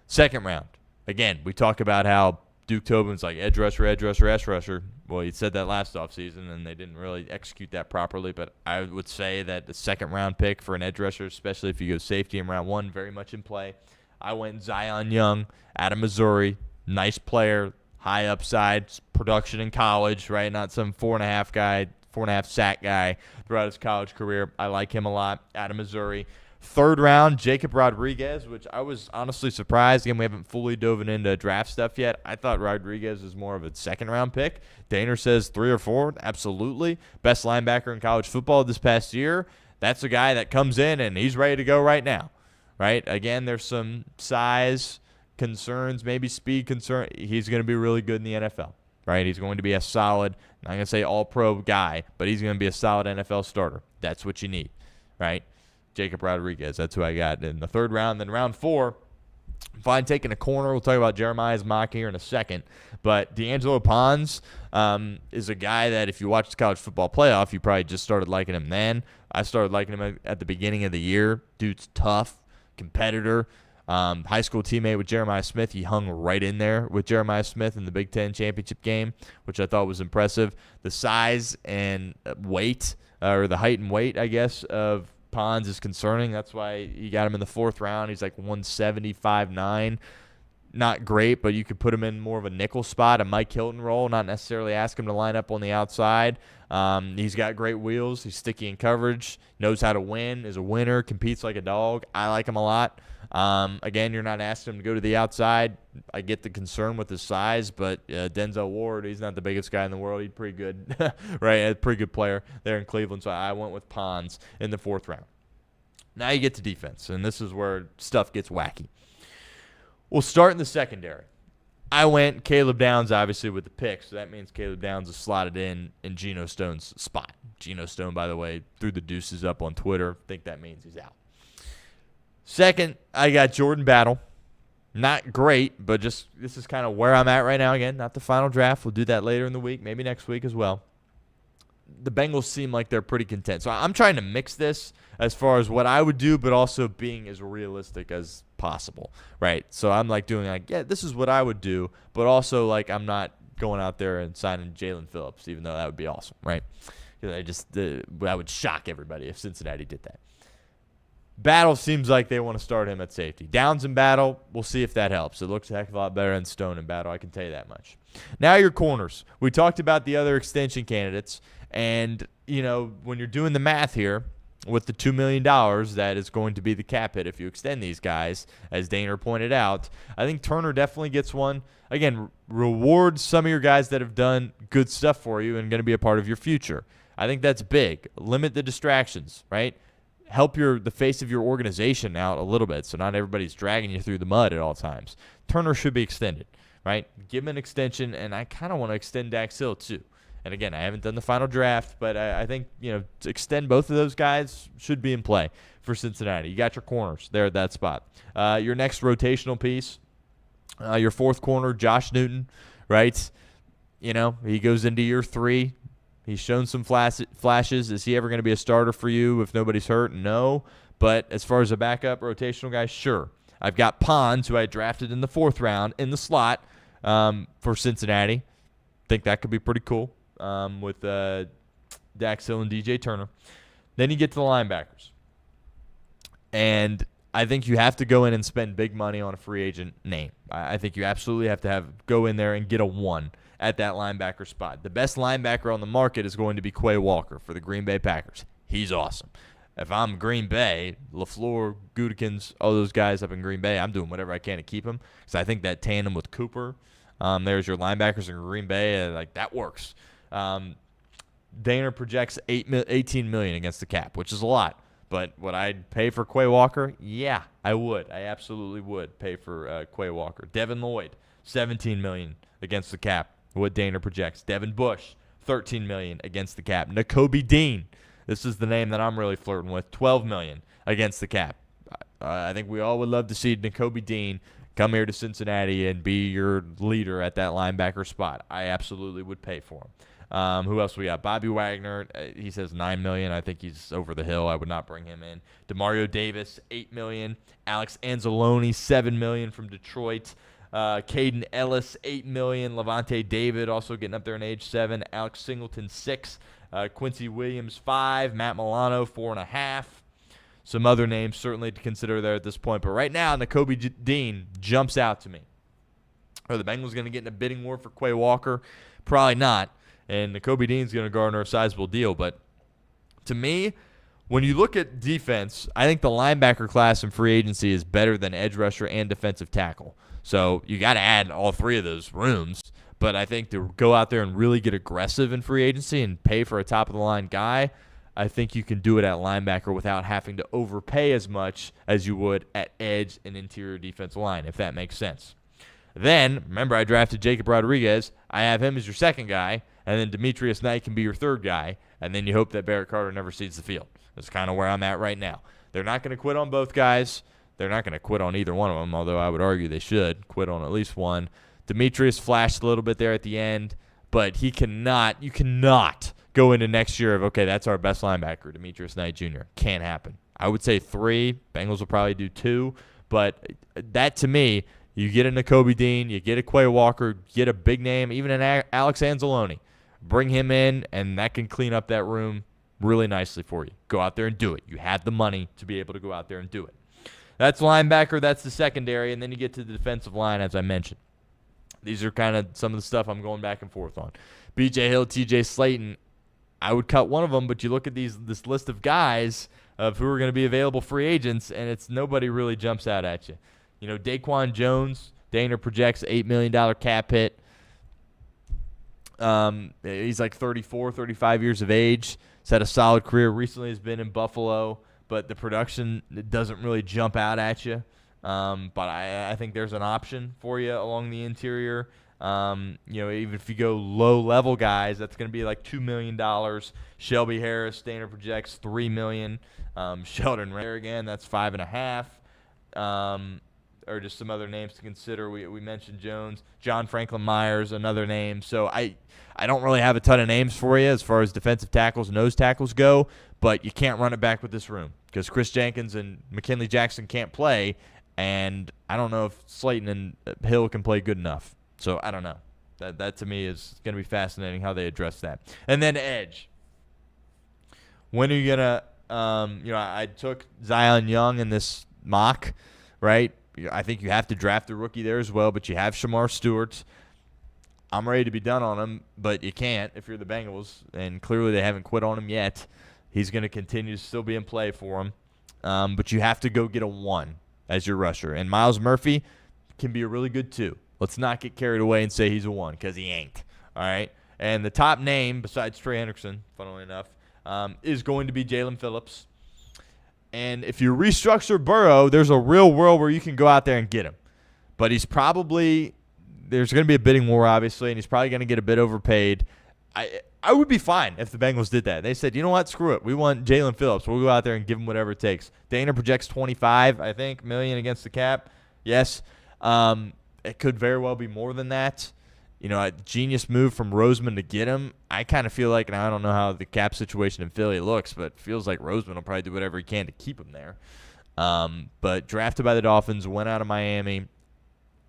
Second round. Again, we talk about how Duke Tobin's like edge rusher, edge rusher. Well, he said that last offseason, and they didn't really execute that properly. But I would say that the second-round pick for an edge rusher, especially if you go safety in round 1, very much in play. I went Zion Young out of Missouri. Nice player, high upside, production in college, right? Not some 4.5 sack guy throughout his college career. I like him a lot out of Missouri. Third round, Jacob Rodriguez, which I was honestly surprised. Again, we haven't fully dove into draft stuff yet. I thought Rodriguez was more of a second-round pick. Dehner says 3 or 4. Absolutely. Best linebacker in college football this past year. That's a guy that comes in, and he's ready to go right now. Right? Again, there's some size concerns, maybe speed concern. He's going to be really good in the NFL. Right? He's going to be a solid, I'm not going to say all-pro guy, but he's going to be a solid NFL starter. That's what you need. Right? Jacob Rodriguez, that's who I got in the third round. Then round 4, fine taking a corner. We'll talk about Jeremiah's mock here in a second. But D'Angelo Pons is a guy that if you watch the college football playoff, you probably just started liking him then. I started liking him at the beginning of the year. Dude's tough, competitor, high school teammate with Jeremiah Smith. He hung right in there with Jeremiah Smith in the Big Ten championship game, which I thought was impressive. The size and weight, or the height and weight, I guess, of Pons is concerning. That's why you got him in the 4th round. He's like 175.9. Not great, but you could put him in more of a nickel spot, a Mike Hilton role, not necessarily ask him to line up on the outside. He's got great wheels. He's sticky in coverage, knows how to win, is a winner, competes like a dog. I like him a lot. Again, you're not asking him to go to the outside. I get the concern with his size, but Denzel Ward, he's not the biggest guy in the world. He's pretty good, right? A pretty good player there in Cleveland, so I went with Pons in the 4th round. Now you get to defense, and this is where stuff gets wacky. We'll start in the secondary. I went Caleb Downs, obviously, with the pick, so that means Caleb Downs is slotted in Geno Stone's spot. Geno Stone, by the way, threw the deuces up on Twitter. Think that means he's out. Second, I got Jordan Battle. Not great, but just this is kind of where I'm at right now. Again, not the final draft. We'll do that later in the week, maybe next week as well. The Bengals seem like they're pretty content. So I'm trying to mix this as far as what I would do, but also being as realistic as possible, right? So I'm like doing like, yeah, this is what I would do, but also like I'm not going out there and signing Jalen Phillips, even though that would be awesome, right? That would shock everybody if Cincinnati did that. Battle seems like they want to start him at safety. Downs and Battle, we'll see if that helps. It looks a heck of a lot better than Stone and Battle, I can tell you that much. Now your corners. We talked about the other extension candidates, and, you know, when you're doing the math here with the $2 million that is going to be the cap hit if you extend these guys, as Dehner pointed out, I think Turner definitely gets one. Again, reward some of your guys that have done good stuff for you and going to be a part of your future. I think that's big. Limit the distractions, right? Help the face of your organization out a little bit so not everybody's dragging you through the mud at all times. Turner should be extended, right? Give him an extension, and I kind of want to extend Dax Hill too. And again, I haven't done the final draft, but I think, you know, to extend both of those guys should be in play for Cincinnati. You got your corners there at that spot. Your next rotational piece, your fourth corner, Josh Newton, right? You know, he goes into year 3. He's shown some flashes. Is he ever going to be a starter for you if nobody's hurt? No. But as far as a backup rotational guy, sure. I've got Pons, who I drafted in the 4th round, in the slot for Cincinnati. Think that could be pretty cool with Dax Hill and DJ Turner. Then you get to the linebackers. And I think you have to go in and spend big money on a free agent name. I think you absolutely have to go in there and get a 1 at that linebacker spot. The best linebacker on the market is going to be Quay Walker for the Green Bay Packers. He's awesome. If I'm Green Bay, LaFleur, Gutekunst, all those guys up in Green Bay, I'm doing whatever I can to keep him because I think that tandem with Cooper, there's your linebackers in Green Bay, like that works. Dehner projects $18 million against the cap, which is a lot. But would I pay for Quay Walker? Yeah, I would. I absolutely would pay for Quay Walker. Devin Lloyd, $17 million against the cap. What Dehner projects. Devin Bush, $13 million against the cap. Nakobe Dean, this is the name that I'm really flirting with, $12 million against the cap. I think we all would love to see Nakobe Dean come here to Cincinnati and be your leader at that linebacker spot. I absolutely would pay for him. Who else we got? Bobby Wagner, he says $9 million. I think he's over the hill. I would not bring him in. Demario Davis, $8 million. Alex Anzalone, $7 million from Detroit. Caden Ellis, $8 million. Levante David also getting up there in age 7. Alex Singleton, $6 million. Quincy Williams, $5 million. Matt Milano, $4.5 million. Some other names certainly to consider there at this point. But right now, Nakobe Dean jumps out to me. Are the Bengals going to get in a bidding war for Quay Walker? Probably not. And Nakobe Dean's going to garner a sizable deal. But to me, when you look at defense, I think the linebacker class in free agency is better than edge rusher and defensive tackle. So you got to add all 3 of those rooms. But I think to go out there and really get aggressive in free agency and pay for a top-of-the-line guy, I think you can do it at linebacker without having to overpay as much as you would at edge and interior defensive line, if that makes sense. Then, remember I drafted Jacob Rodriguez. I have him as your second guy, and then Demetrius Knight can be your third guy, and then you hope that Barrett Carter never sees the field. That's kind of where I'm at right now. They're not going to quit on both guys. They're not going to quit on either one of them, although I would argue they should quit on at least one. Demetrius flashed a little bit there at the end, but you cannot go into next year of, okay, that's our best linebacker, Demetrius Knight Jr. Can't happen. I would say 3. Bengals will probably do 2, but that to me, you get a Nakobe Dean, you get a Quay Walker, get a big name, even an Alex Anzalone. Bring him in, and that can clean up that room really nicely for you. Go out there and do it. You have the money to be able to go out there and do it. That's linebacker. That's the secondary. And then you get to the defensive line, as I mentioned. These are kind of some of the stuff I'm going back and forth on. B.J. Hill, T.J. Slayton, I would cut one of them, but you look at this list of guys of who are going to be available free agents, and it's nobody really jumps out at you. You know, Daquan Jones, Dehner projects $8 million cap hit. He's like 34, 35 years of age. He's had a solid career. Recently has been in Buffalo, but the production doesn't really jump out at you. But I think there's an option for you along the interior. Even if you go low-level guys, that's going to be like $2 million. Shelby Harris, Dehner projects $3 million. Sheldon Rager again, that's $5.5 million. Or just some other names to consider. We mentioned Jones. John Franklin Myers, another name. So I don't really have a ton of names for you as far as defensive tackles, nose tackles go, but you can't run it back with this room because Chris Jenkins and McKinley Jackson can't play, and I don't know if Slayton and Hill can play good enough. So I don't know. That to me is going to be fascinating how they address that. And then edge. When are you going to I took Zion Young in this mock, right? I think you have to draft a rookie there as well, but you have Shamar Stewart. I'm ready to be done on him, but you can't if you're the Bengals, and clearly they haven't quit on him yet. He's going to continue to still be in play for him, but you have to go get a 1 as your rusher. And Miles Murphy can be a really good 2. Let's not get carried away and say he's a 1 because he ain't, all right? And the top name, besides Trey Hendrickson, funnily enough, is going to be Jalen Phillips. And if you restructure Burrow, there's a real world where you can go out there and get him. But there's going to be a bidding war, obviously, and he's probably going to get a bit overpaid. I would be fine if the Bengals did that. They said, you know what, screw it. We want Jalen Phillips. We'll go out there and give him whatever it takes. Dehner projects $25 million against the cap. Yes. It could very well be more than that. A genius move from Roseman to get him. I kind of feel like, and I don't know how the cap situation in Philly looks, but it feels like Roseman will probably do whatever he can to keep him there. But drafted by the Dolphins, went out of Miami,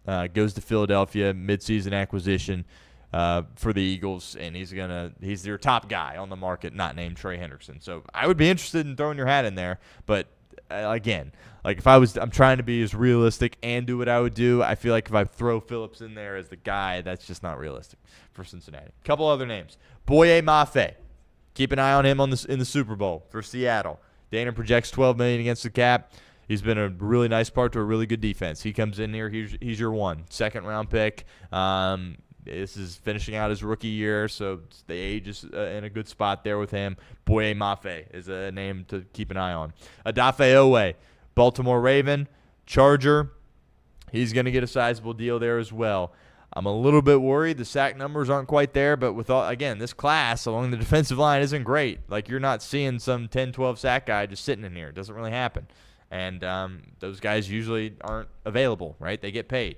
goes to Philadelphia, midseason acquisition for the Eagles, and he's their top guy on the market, not named Trey Hendrickson. So I would be interested in throwing your hat in there, but again, like I'm trying to be as realistic and do what I would do. I feel like if I throw Phillips in there as the guy, that's just not realistic for Cincinnati. Couple other names. Boye Mafe. Keep an eye on him in the Super Bowl for Seattle. Dehner projects $12 million against the cap. He's been a really nice part to a really good defense. He comes in here. He's your 1. Second-round pick. This is finishing out his rookie year, so the age is in a good spot there with him. Boye Mafe is a name to keep an eye on. Odafe Owe, Baltimore Raven, Charger. He's going to get a sizable deal there as well. I'm a little bit worried. The sack numbers aren't quite there, but this class along the defensive line isn't great. Like, you're not seeing some 10, 12 sack guy just sitting in here. It doesn't really happen. And those guys usually aren't available, right? They get paid.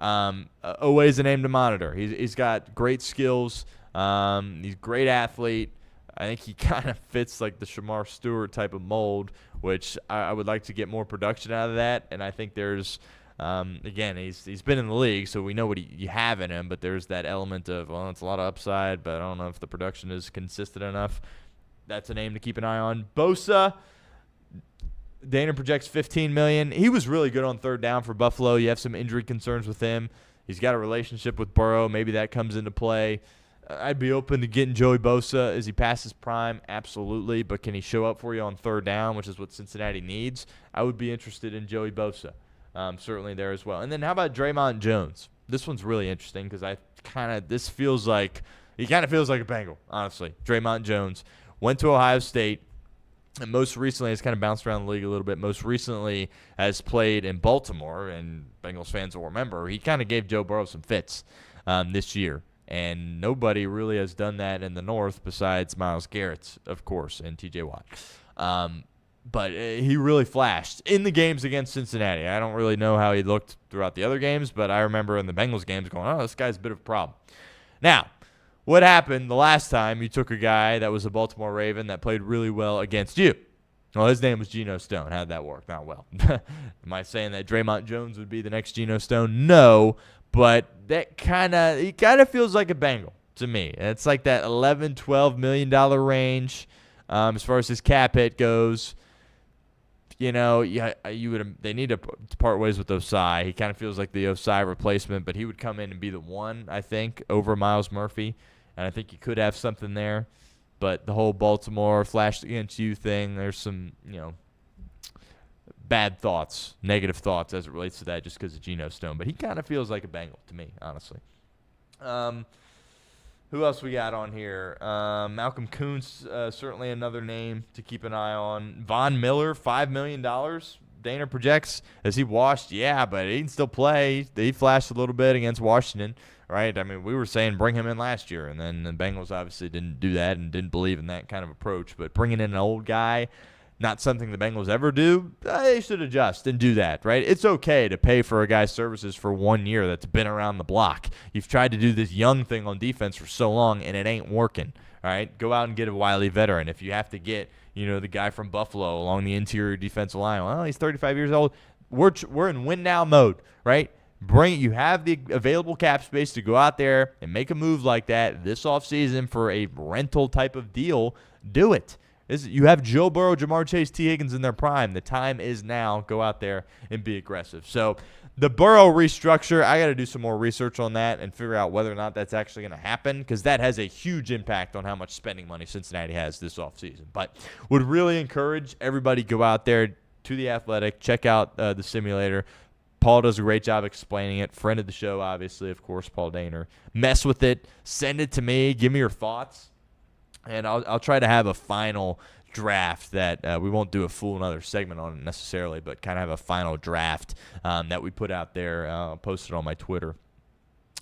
Always a name to monitor. He's got great skills. He's a great athlete. I think he kind of fits like the Shamar Stewart type of mold, which I would like to get more production out of that. And I think there's, again, he's been in the league, so we know what you have in him, but there's that element of, well, it's a lot of upside, but I don't know if the production is consistent enough. That's a name to keep an eye on. Bosa. Dehner projects $15 million. He was really good on third down for Buffalo. You have some injury concerns with him. He's got a relationship with Burrow. Maybe that comes into play. I'd be open to getting Joey Bosa as he passes prime, absolutely. But can he show up for you on third down, which is what Cincinnati needs? I would be interested in Joey Bosa, certainly there as well. And then how about Draymond Jones? This one's really interesting because this feels like he kind of feels like a Bengal, honestly. Draymond Jones went to Ohio State. And most recently has kind of bounced around the league a little bit. Most recently has played in Baltimore, and Bengals fans will remember he kind of gave Joe Burrow some fits this year. And nobody really has done that in the North besides Myles Garrett, of course, and T.J. Watt. But he really flashed in the games against Cincinnati. I don't really know how he looked throughout the other games, but I remember in the Bengals games going, oh, this guy's a bit of a problem. Now, what happened the last time you took a guy that was a Baltimore Raven that played really well against you? Well, his name was Geno Stone. How'd that work? Not well. Am I saying that Draymond Jones would be the next Geno Stone? No, but he kind of feels like a Bengal to me. It's like that $11, $12 million range as far as his cap hit goes. They need to part ways with Osai. He kind of feels like the Osai replacement, but he would come in and be the 1, I think, over Miles Murphy. And I think you could have something there. But the whole Baltimore flashed against you thing, there's some, bad thoughts, negative thoughts as it relates to that just because of Geno Stone. But he kind of feels like a Bengal to me, honestly. Who else we got on here? Malcolm Kuntz, certainly another name to keep an eye on. Von Miller, $5 million. Dehner projects, is he washed? Yeah, but he can still play. He flashed a little bit against Washington, right? I mean, we were saying bring him in last year, and then the Bengals obviously didn't do that and didn't believe in that kind of approach. But bringing in an old guy, not something the Bengals ever do, they should adjust and do that, right? It's okay to pay for a guy's services for 1 year that's been around the block. You've tried to do this young thing on defense for so long, and it ain't working, all right? Go out and get a wily veteran. If you have to get, the guy from Buffalo along the interior defensive line, well, he's 35 years old. We're in win-now mode, right? You have the available cap space to go out there and make a move like that this offseason for a rental type of deal. Do it. You have Joe Burrow, Jamar Chase, T. Higgins in their prime. The time is now. Go out there and be aggressive. So the Burrow restructure, I got to do some more research on that and figure out whether or not that's actually going to happen, because that has a huge impact on how much spending money Cincinnati has this offseason. But would really encourage everybody go out there to The Athletic, check out the simulator. Paul does a great job explaining it. Friend of the show, obviously, of course, Paul Dehner. Mess with it. Send it to me. Give me your thoughts. And I'll try to have a final draft that we won't do a full another segment on it necessarily, but kind of have a final draft that we put out there. I'll post it on my Twitter.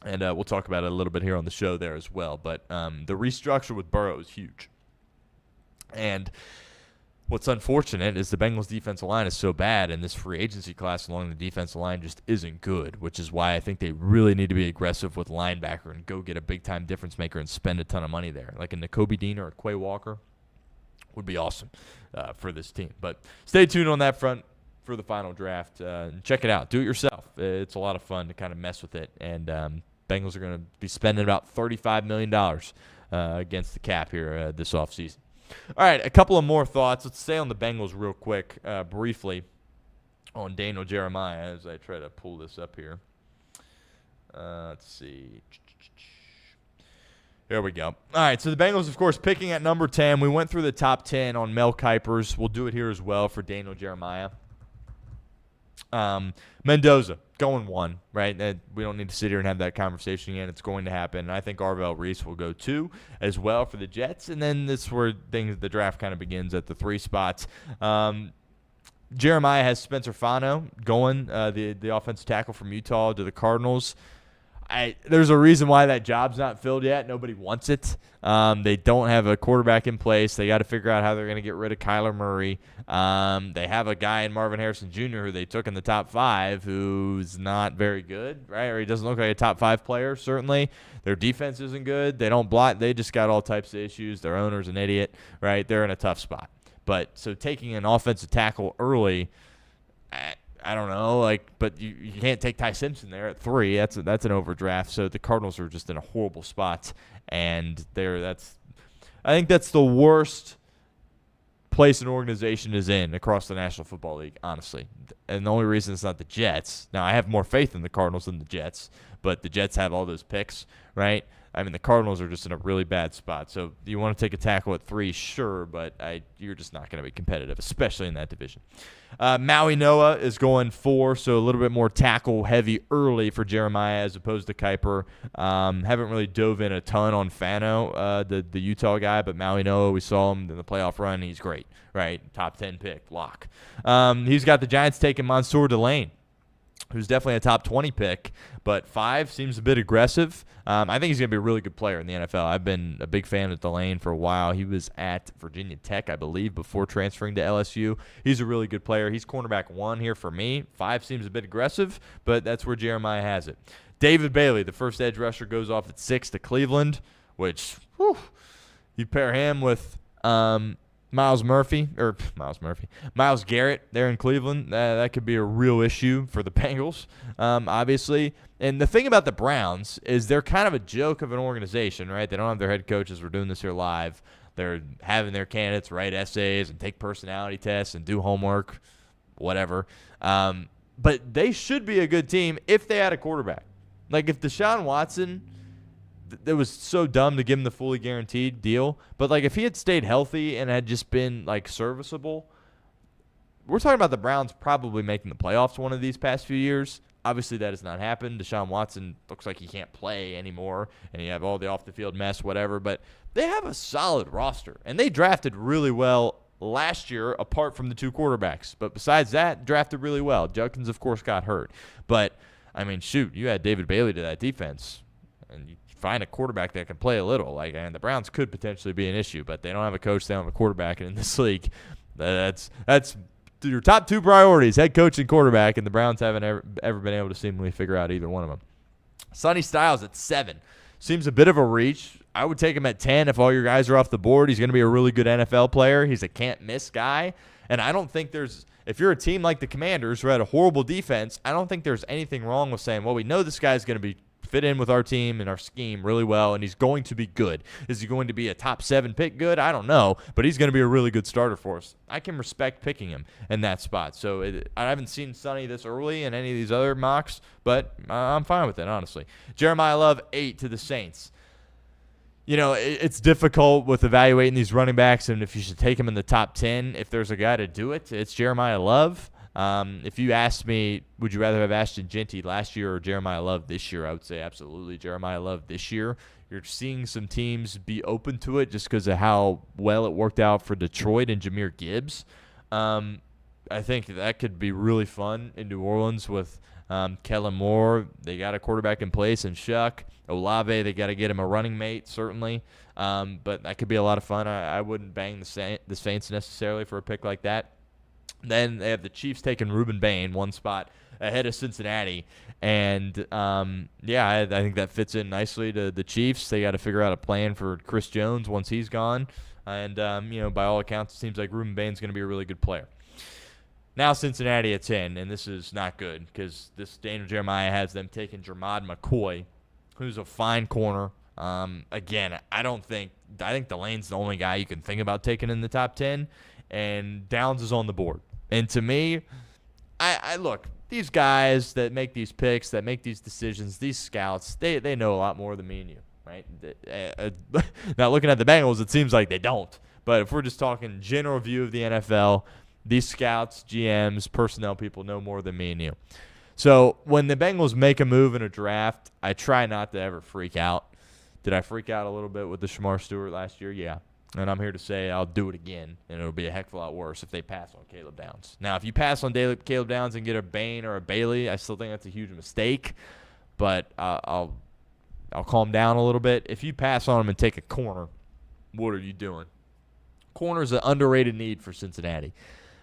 And we'll talk about it a little bit here on the show there as well. But the restructure with Burrow is huge. And what's unfortunate is the Bengals defensive line is so bad, and this free agency class along the defensive line just isn't good, which is why I think they really need to be aggressive with linebacker and go get a big-time difference maker and spend a ton of money there. Like a Nakobe Dean or a Quay Walker would be awesome for this team. But stay tuned on that front for the final draft. And check it out. Do it yourself. It's a lot of fun to kind of mess with it. And Bengals are going to be spending about $35 million against the cap here this offseason. All right, a couple of more thoughts. Let's stay on the Bengals real quick, briefly, on Daniel Jeremiah as I try to pull this up here. Let's see. There we go. All right, so the Bengals, of course, picking at number 10. We went through the top 10 on Mel Kiper's. We'll do it here as well for Daniel Jeremiah. Mendoza, going 1, right? We don't need to sit here and have that conversation again. It's going to happen. And I think Arvell Reese will go 2 as well for the Jets. And then this is where the draft kind of begins at the 3 spots. Jeremiah has Spencer Fano going, the offensive tackle from Utah, to the Cardinals. There's a reason why that job's not filled yet. Nobody wants it. They don't have a quarterback in place. They got to figure out how they're going to get rid of Kyler Murray. They have a guy in Marvin Harrison Jr. who they took in the top 5 who's not very good, right? Or he doesn't look like a top 5 player, certainly. Their defense isn't good. They don't block. They just got all types of issues. Their owner's an idiot, right? They're in a tough spot. But so taking an offensive tackle early, I don't know, but you can't take Ty Simpson there at 3. That's an overdraft. So the Cardinals are just in a horrible spot, and I think that's the worst place an organization is in across the National Football League, honestly. And the only reason it's not the Jets. Now I have more faith in the Cardinals than the Jets, but the Jets have all those picks, right? I mean, the Cardinals are just in a really bad spot. So you want to take a tackle at 3, sure, but you're just not going to be competitive, especially in that division. Maui Noah is going 4, so a little bit more tackle-heavy early for Jeremiah as opposed to Kiper. Haven't really dove in a ton on Fano, the Utah guy, but Maui Noah, we saw him in the playoff run. He's great, right? Top 10 pick, lock. He's got the Giants taking Mansour Delane, who's definitely a top 20 pick, but 5 seems a bit aggressive. I think he's going to be a really good player in the NFL. I've been a big fan of Delane for a while. He was at Virginia Tech, I believe, before transferring to LSU. He's a really good player. He's cornerback 1 here for me. 5 seems a bit aggressive, but that's where Jeremiah has it. David Bailey, the first edge rusher, goes off at 6 to Cleveland, which, you pair him with Myles Garrett there in Cleveland. That could be a real issue for the Bengals, obviously. And the thing about the Browns is they're kind of a joke of an organization, right? They don't have their head coaches. We're doing this here live. They're having their candidates write essays and take personality tests and do homework, whatever. But they should be a good team if they had a quarterback. Like if Deshaun Watson, it was so dumb to give him the fully guaranteed deal. But, if he had stayed healthy and had just been, serviceable, we're talking about the Browns probably making the playoffs one of these past few years. Obviously, that has not happened. Deshaun Watson looks like he can't play anymore, and you have all the off-the-field mess, whatever. But they have a solid roster, and they drafted really well last year apart from the two quarterbacks. But besides that, drafted really well. Judkins, of course, got hurt. But, I mean, shoot, you had David Bailey to that defense. And you find a quarterback that can play a little. And the Browns could potentially be an issue, but they don't have a coach, they don't have a quarterback. And in this league, that's your top two priorities, head coach and quarterback, and the Browns haven't ever been able to seemingly figure out either one of them. Sonny Styles at 7. Seems a bit of a reach. I would take him at 10 if all your guys are off the board. He's going to be a really good NFL player. He's a can't-miss guy. And I don't think if you're a team like the Commanders who had a horrible defense, I don't think there's anything wrong with saying, well, we know this guy's going to fit in with our team and our scheme really well, and he's going to be good. Is he going to be a top 7 pick good? I don't know, but he's going to be a really good starter for us. I can respect picking him in that spot. So I haven't seen Sonny this early in any of these other mocks, but I'm fine with it, honestly. Jeremiah Love, 8 to the Saints. You know, it's difficult with evaluating these running backs, and if you should take him in the top 10, if there's a guy to do it, it's Jeremiah Love. If you asked me, would you rather have Ashton Jeanty last year or Jeremiah Love this year, I would say absolutely Jeremiah Love this year. You're seeing some teams be open to it just because of how well it worked out for Detroit and Jahmyr Gibbs. I think that could be really fun in New Orleans with Kellen Moore. They got a quarterback in place, and Shuck. Olave, they got to get him a running mate, certainly. But that could be a lot of fun. I wouldn't bang the Saints necessarily for a pick like that. Then they have the Chiefs taking Reuben Bain, one spot ahead of Cincinnati. And, I think that fits in nicely to the Chiefs. They got to figure out a plan for Chris Jones once he's gone. And, by all accounts, it seems like Reuben Bain's going to be a really good player. Now Cincinnati at 10, and this is not good because this Daniel Jeremiah has them taking Jermod McCoy, who's a fine corner. Again, I think Delane's the only guy you can think about taking in the top 10, and Downs is on the board. And to me, I look, these guys that make these picks, that make these decisions, these scouts, they know a lot more than me and you, right? Now, looking at the Bengals, it seems like they don't. But if we're just talking general view of the NFL, these scouts, GMs, personnel people know more than me and you. So when the Bengals make a move in a draft, I try not to ever freak out. Did I freak out a little bit with the Shamar Stewart last year? Yeah. And I'm here to say I'll do it again, and it'll be a heck of a lot worse if they pass on Caleb Downs. Now, if you pass on Caleb Downs and get a Bain or a Bailey, I still think that's a huge mistake, but I'll calm down a little bit. If you pass on him and take a corner, what are you doing? Corner is an underrated need for Cincinnati.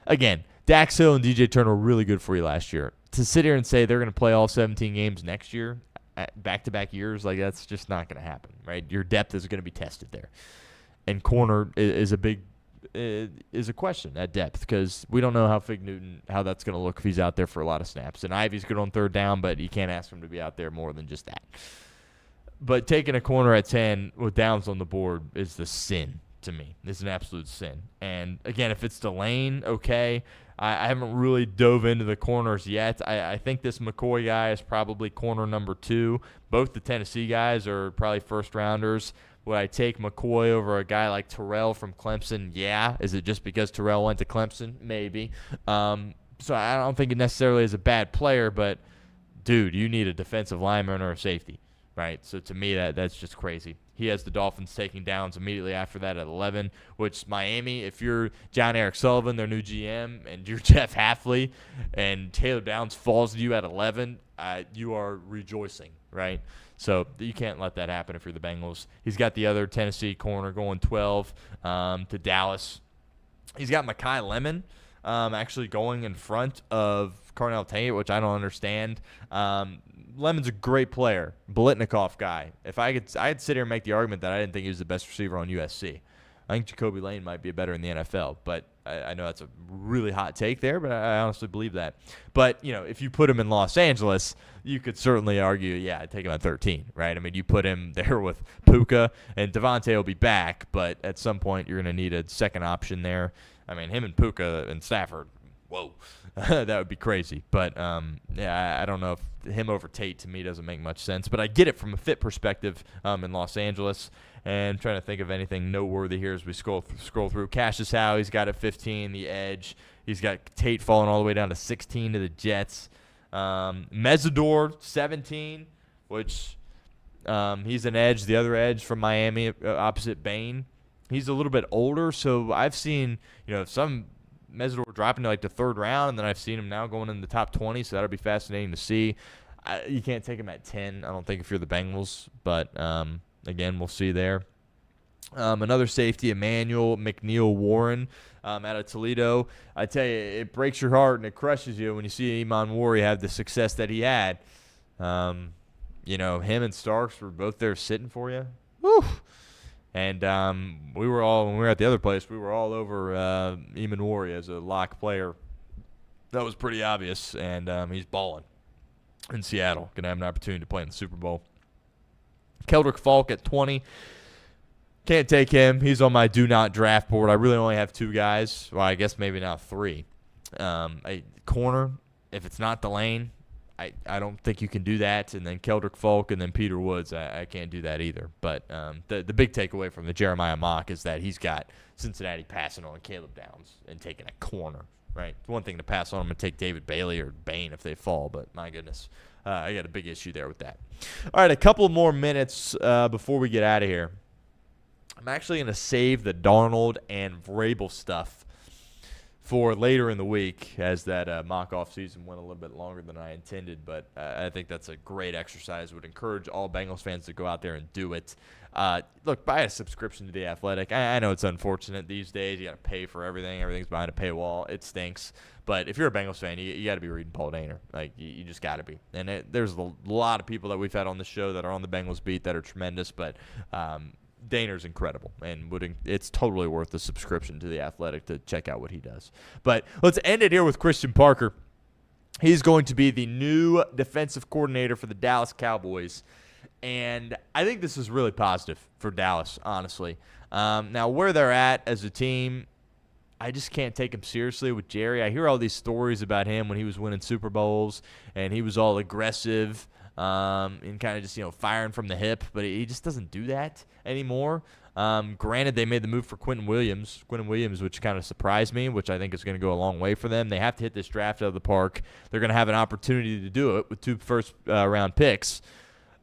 Again, Dax Hill and DJ Turner were really good for you last year. To sit here and say they're going to play all 17 games next year, back-to-back years, like that's just not going to happen, right? Your depth is going to be tested there. And corner is a question at depth because we don't know how that's going to look if he's out there for a lot of snaps. And Ivy's good on third down, but you can't ask him to be out there more than just that. But taking a corner at 10 with Downs on the board is the sin to me. It's an absolute sin. And, again, if it's Delane, okay. I haven't really dove into the corners yet. I think this McCoy guy is probably corner number 2. Both the Tennessee guys are probably first-rounders. Would I take McCoy over a guy like Terrell from Clemson? Yeah. Is it just because Terrell went to Clemson? Maybe. So I don't think it necessarily is a bad player, but, dude, you need a defensive lineman or a safety, right? So to me, that's just crazy. He has the Dolphins taking Downs immediately after that at 11, which Miami, if you're John Eric Sullivan, their new GM, and you're Jeff Hafley, and Taylor Downs falls to you at 11, you are rejoicing, right? So you can't let that happen if you're the Bengals. He's got the other Tennessee corner going 12 to Dallas. He's got Mekhi Lemon actually going in front of Carnell Tate, which I don't understand. Lemon's a great player, Biletnikoff guy. If I'd sit here and make the argument that I didn't think he was the best receiver on USC. I think Jacoby Lane might be better in the NFL, but I know that's a really hot take there, but I honestly believe that. But, if you put him in Los Angeles, you could certainly argue, yeah, I'd take him at 13, right? I mean, you put him there with Puka, and Devontae will be back, but at some point you're going to need a second option there. I mean, him and Puka and Stafford, whoa, that would be crazy. But, I don't know if him over Tate to me doesn't make much sense. But I get it from a fit perspective in Los Angeles. And trying to think of anything noteworthy here as we scroll through. Cassius Howe, he's got at 15, the edge. He's got Tate falling all the way down to 16 to the Jets. Mesidor, 17, which he's an edge, the other edge from Miami opposite Bain. he's a little bit older, so I've seen, some Mesidor dropping to like the third round, and then I've seen him now going in the top 20, so that'll be fascinating to see. You can't take him at 10, I don't think, if you're the Bengals, but again, we'll see there. Another safety, Emmanuel McNeil Warren out of Toledo. I tell you, it breaks your heart and it crushes you when you see Iman Warren have the success that he had. Him and Starks were both there sitting for you. Woo! And when we were at the other place, we were all over Iman Warren as a lock player. That was pretty obvious, and he's balling in Seattle. Going to have an opportunity to play in the Super Bowl. Keldrick Falk at 20. Can't take him. He's on my do not draft board. I really only have 2 guys. Well, I guess maybe now 3. A corner, if it's not Delane, I don't think you can do that. And then Keldrick Falk and then Peter Woods, I can't do that either. But the big takeaway from the Jeremiah mock is that he's got Cincinnati passing on Caleb Downs and taking a corner, right? It's one thing to pass on him and take David Bailey or Bain if they fall, but my goodness, I got a big issue there with that. All right, a couple more minutes before we get out of here. I'm actually going to save the Darnold and Vrabel stuff for later in the week, as that mock offseason went a little bit longer than I intended. But I think that's a great exercise. Would encourage all Bengals fans to go out there and do it. Look, buy a subscription to The Athletic. I know it's unfortunate these days. You got to pay for everything. Everything's behind a paywall. It stinks. But if you're a Bengals fan, you got to be reading Paul Dehner. Like, you just got to be. And there's a lot of people that we've had on the show that are on the Bengals beat that are tremendous. But Dehner's incredible, and it's totally worth the subscription to The Athletic to check out what he does. But let's end it here with Christian Parker. He's going to be the new defensive coordinator for the Dallas Cowboys, and I think this is really positive for Dallas, honestly. Now, where they're at as a team, I just can't take him seriously with Jerry. I hear all these stories about him when he was winning Super Bowls, and he was all aggressive and kind of just, firing from the hip, but he just doesn't do that anymore. Granted, they made the move for Quentin Williams, which kind of surprised me, which I think is going to go a long way for them. They have to hit this draft out of the park. They're going to have an opportunity to do it with 2 first-round picks.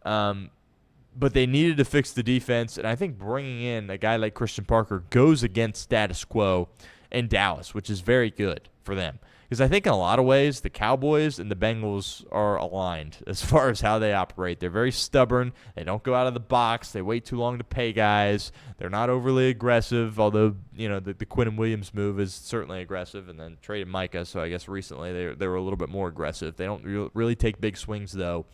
But they needed to fix the defense, and I think bringing in a guy like Christian Parker goes against status quo in Dallas, which is very good for them. Because I think in a lot of ways, the Cowboys and the Bengals are aligned as far as how they operate. They're very stubborn. They don't go out of the box. They wait too long to pay guys. They're not overly aggressive, although, the Quentin Williams move is certainly aggressive. And then traded Micah, so I guess recently they were a little bit more aggressive. They don't really take big swings, though.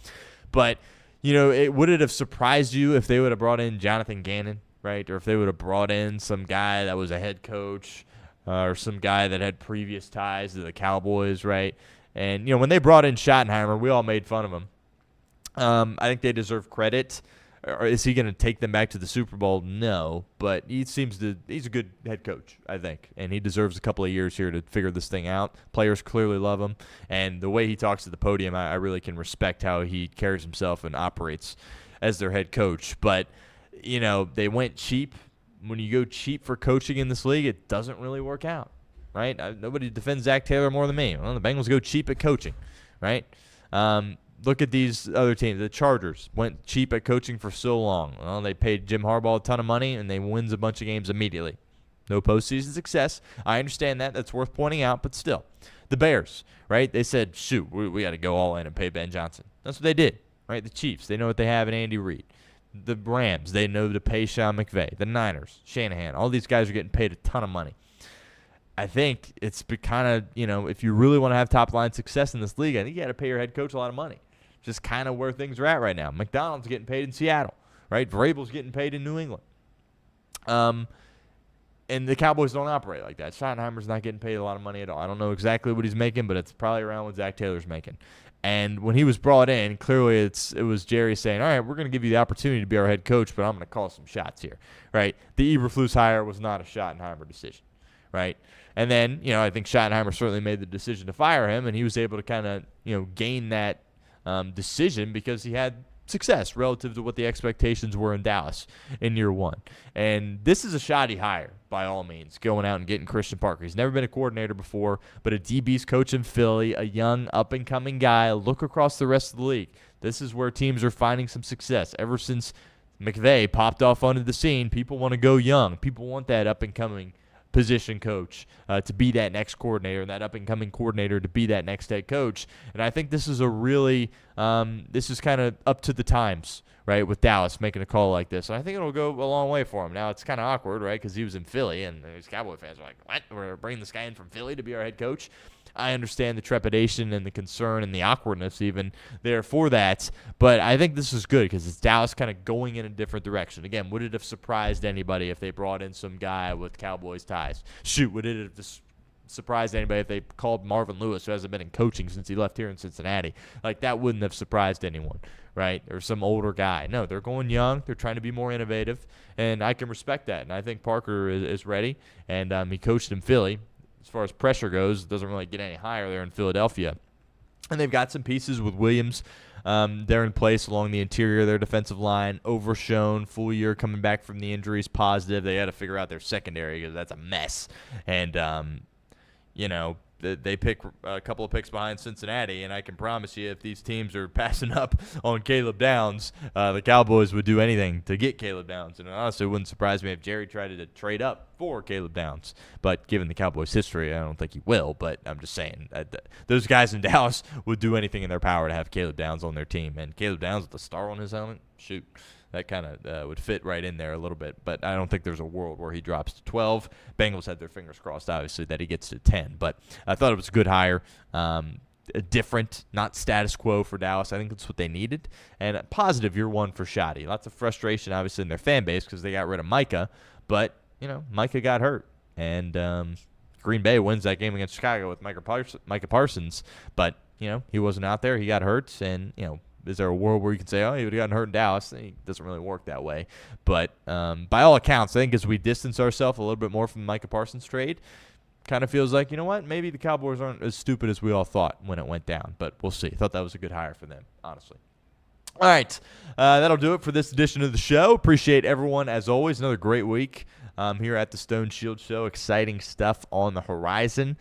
But, would it have surprised you if they would have brought in Jonathan Gannon, right? Or if they would have brought in some guy that was a head coach, or some guy that had previous ties to the Cowboys, right? And, when they brought in Schottenheimer, we all made fun of him. I think they deserve credit. Or is he going to take them back to the Super Bowl? No, but he's a good head coach, I think, and he deserves a couple of years here to figure this thing out. Players clearly love him, and the way he talks at the podium, I really can respect how he carries himself and operates as their head coach. But, they went cheap. When you go cheap for coaching in this league, it doesn't really work out, right? Nobody defends Zach Taylor more than me. Well, the Bengals go cheap at coaching, right? Look at these other teams. The Chargers went cheap at coaching for so long. Well, they paid Jim Harbaugh a ton of money, and they wins a bunch of games immediately. No postseason success. I understand that. That's worth pointing out, but still. The Bears, right? They said, shoot, we got to go all in and pay Ben Johnson. That's what they did, right? The Chiefs, they know what they have in Andy Reid. The Rams, they know to pay Sean McVay. The Niners, Shanahan, all these guys are getting paid a ton of money. I think it's kind of, if you really want to have top-line success in this league, I think you got to pay your head coach a lot of money. Just kind of where things are at right now. McDonald's getting paid in Seattle, right? Vrabel's getting paid in New England. And the Cowboys don't operate like that. Schottenheimer's not getting paid a lot of money at all. I don't know exactly what he's making, but it's probably around what Zach Taylor's making. And when he was brought in, clearly it was Jerry saying, all right, we're going to give you the opportunity to be our head coach, but I'm going to call some shots here, right? The Eberflus hire was not a Schottenheimer decision, right? And then, I think Schottenheimer certainly made the decision to fire him, and he was able to kind of, gain that decision because he had success relative to what the expectations were in Dallas in year 1. And this is a shoddy hire, by all means, going out and getting Christian Parker. He's never been a coordinator before, but a DB's coach in Philly, a young, up-and-coming guy. Look across the rest of the league. This is where teams are finding some success. Ever since McVay popped off onto the scene. People want to go young. People want that up-and-coming position coach to be that next coordinator, and that up-and-coming coordinator to be that next head coach. And I think this is a really this is kind of up to the times, right, with Dallas making a call like this. And I think it'll go a long way for him. Now, it's kind of awkward, right, because he was in Philly, and these Cowboy fans are like, what? We're bringing this guy in from Philly to be our head coach? I understand the trepidation and the concern and the awkwardness even there for that, but I think this is good because it's Dallas kind of going in a different direction. Again, would it have surprised anybody if they brought in some guy with Cowboys ties? Shoot, would it have surprised anybody if they called Marvin Lewis, who hasn't been in coaching since he left here in Cincinnati? Like, that wouldn't have surprised anyone, right? Or some older guy. No, they're going young. They're trying to be more innovative, and I can respect that. And I think Parker is ready, and he coached in Philly. As far as pressure goes, it doesn't really get any higher there in Philadelphia. And they've got some pieces with Williams. They're in place along the interior of their defensive line. Overshown, full year coming back from the injuries, positive. They had to figure out their secondary because that's a mess. And, they pick a couple of picks behind Cincinnati, and I can promise you if these teams are passing up on Caleb Downs, the Cowboys would do anything to get Caleb Downs. And honestly, it wouldn't surprise me if Jerry tried to trade up for Caleb Downs. But given the Cowboys' history, I don't think he will. But I'm just saying, those guys in Dallas would do anything in their power to have Caleb Downs on their team. And Caleb Downs with the star on his helmet, shoot. That kind of would fit right in there a little bit. But I don't think there's a world where he drops to 12. Bengals had their fingers crossed, obviously, that he gets to 10. But I thought it was a good hire. Different, not status quo for Dallas. I think that's what they needed. And a positive year one for Shoddy. Lots of frustration, obviously, in their fan base because they got rid of Micah. But, Micah got hurt. And Green Bay wins that game against Chicago with Micah Parsons. But, he wasn't out there. He got hurt. And, is there a world where you can say, oh, he would have gotten hurt in Dallas? It doesn't really work that way. But by all accounts, I think as we distance ourselves a little bit more from the Micah Parsons trade, kind of feels like, you know what, maybe the Cowboys aren't as stupid as we all thought when it went down. But we'll see. I thought that was a good hire for them, honestly. All right, that'll do it for this edition of the show. Appreciate everyone, as always. Another great week here at the Stone Shield Show. Exciting stuff on the horizon.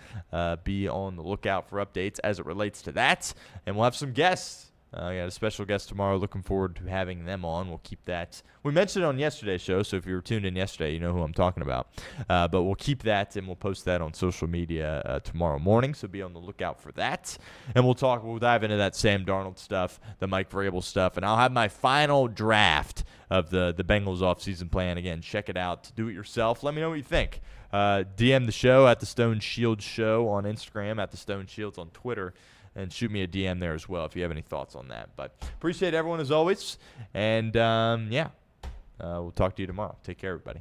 Be on the lookout for updates as it relates to that. And we'll have some guests. We got a special guest tomorrow. Looking forward to having them on. We'll keep that. We mentioned it on yesterday's show, so if you were tuned in yesterday, you know who I'm talking about. But we'll keep that, and we'll post that on social media tomorrow morning, so be on the lookout for that. And we'll dive into that Sam Darnold stuff, the Mike Vrabel stuff, and I'll have my final draft of the Bengals offseason plan. Again, check it out. Do it yourself. Let me know what you think. DM the show at the Stone Shield Show on Instagram, at the Stone Shields on Twitter. And shoot me a DM there as well if you have any thoughts on that. But appreciate everyone as always. And, we'll talk to you tomorrow. Take care, everybody.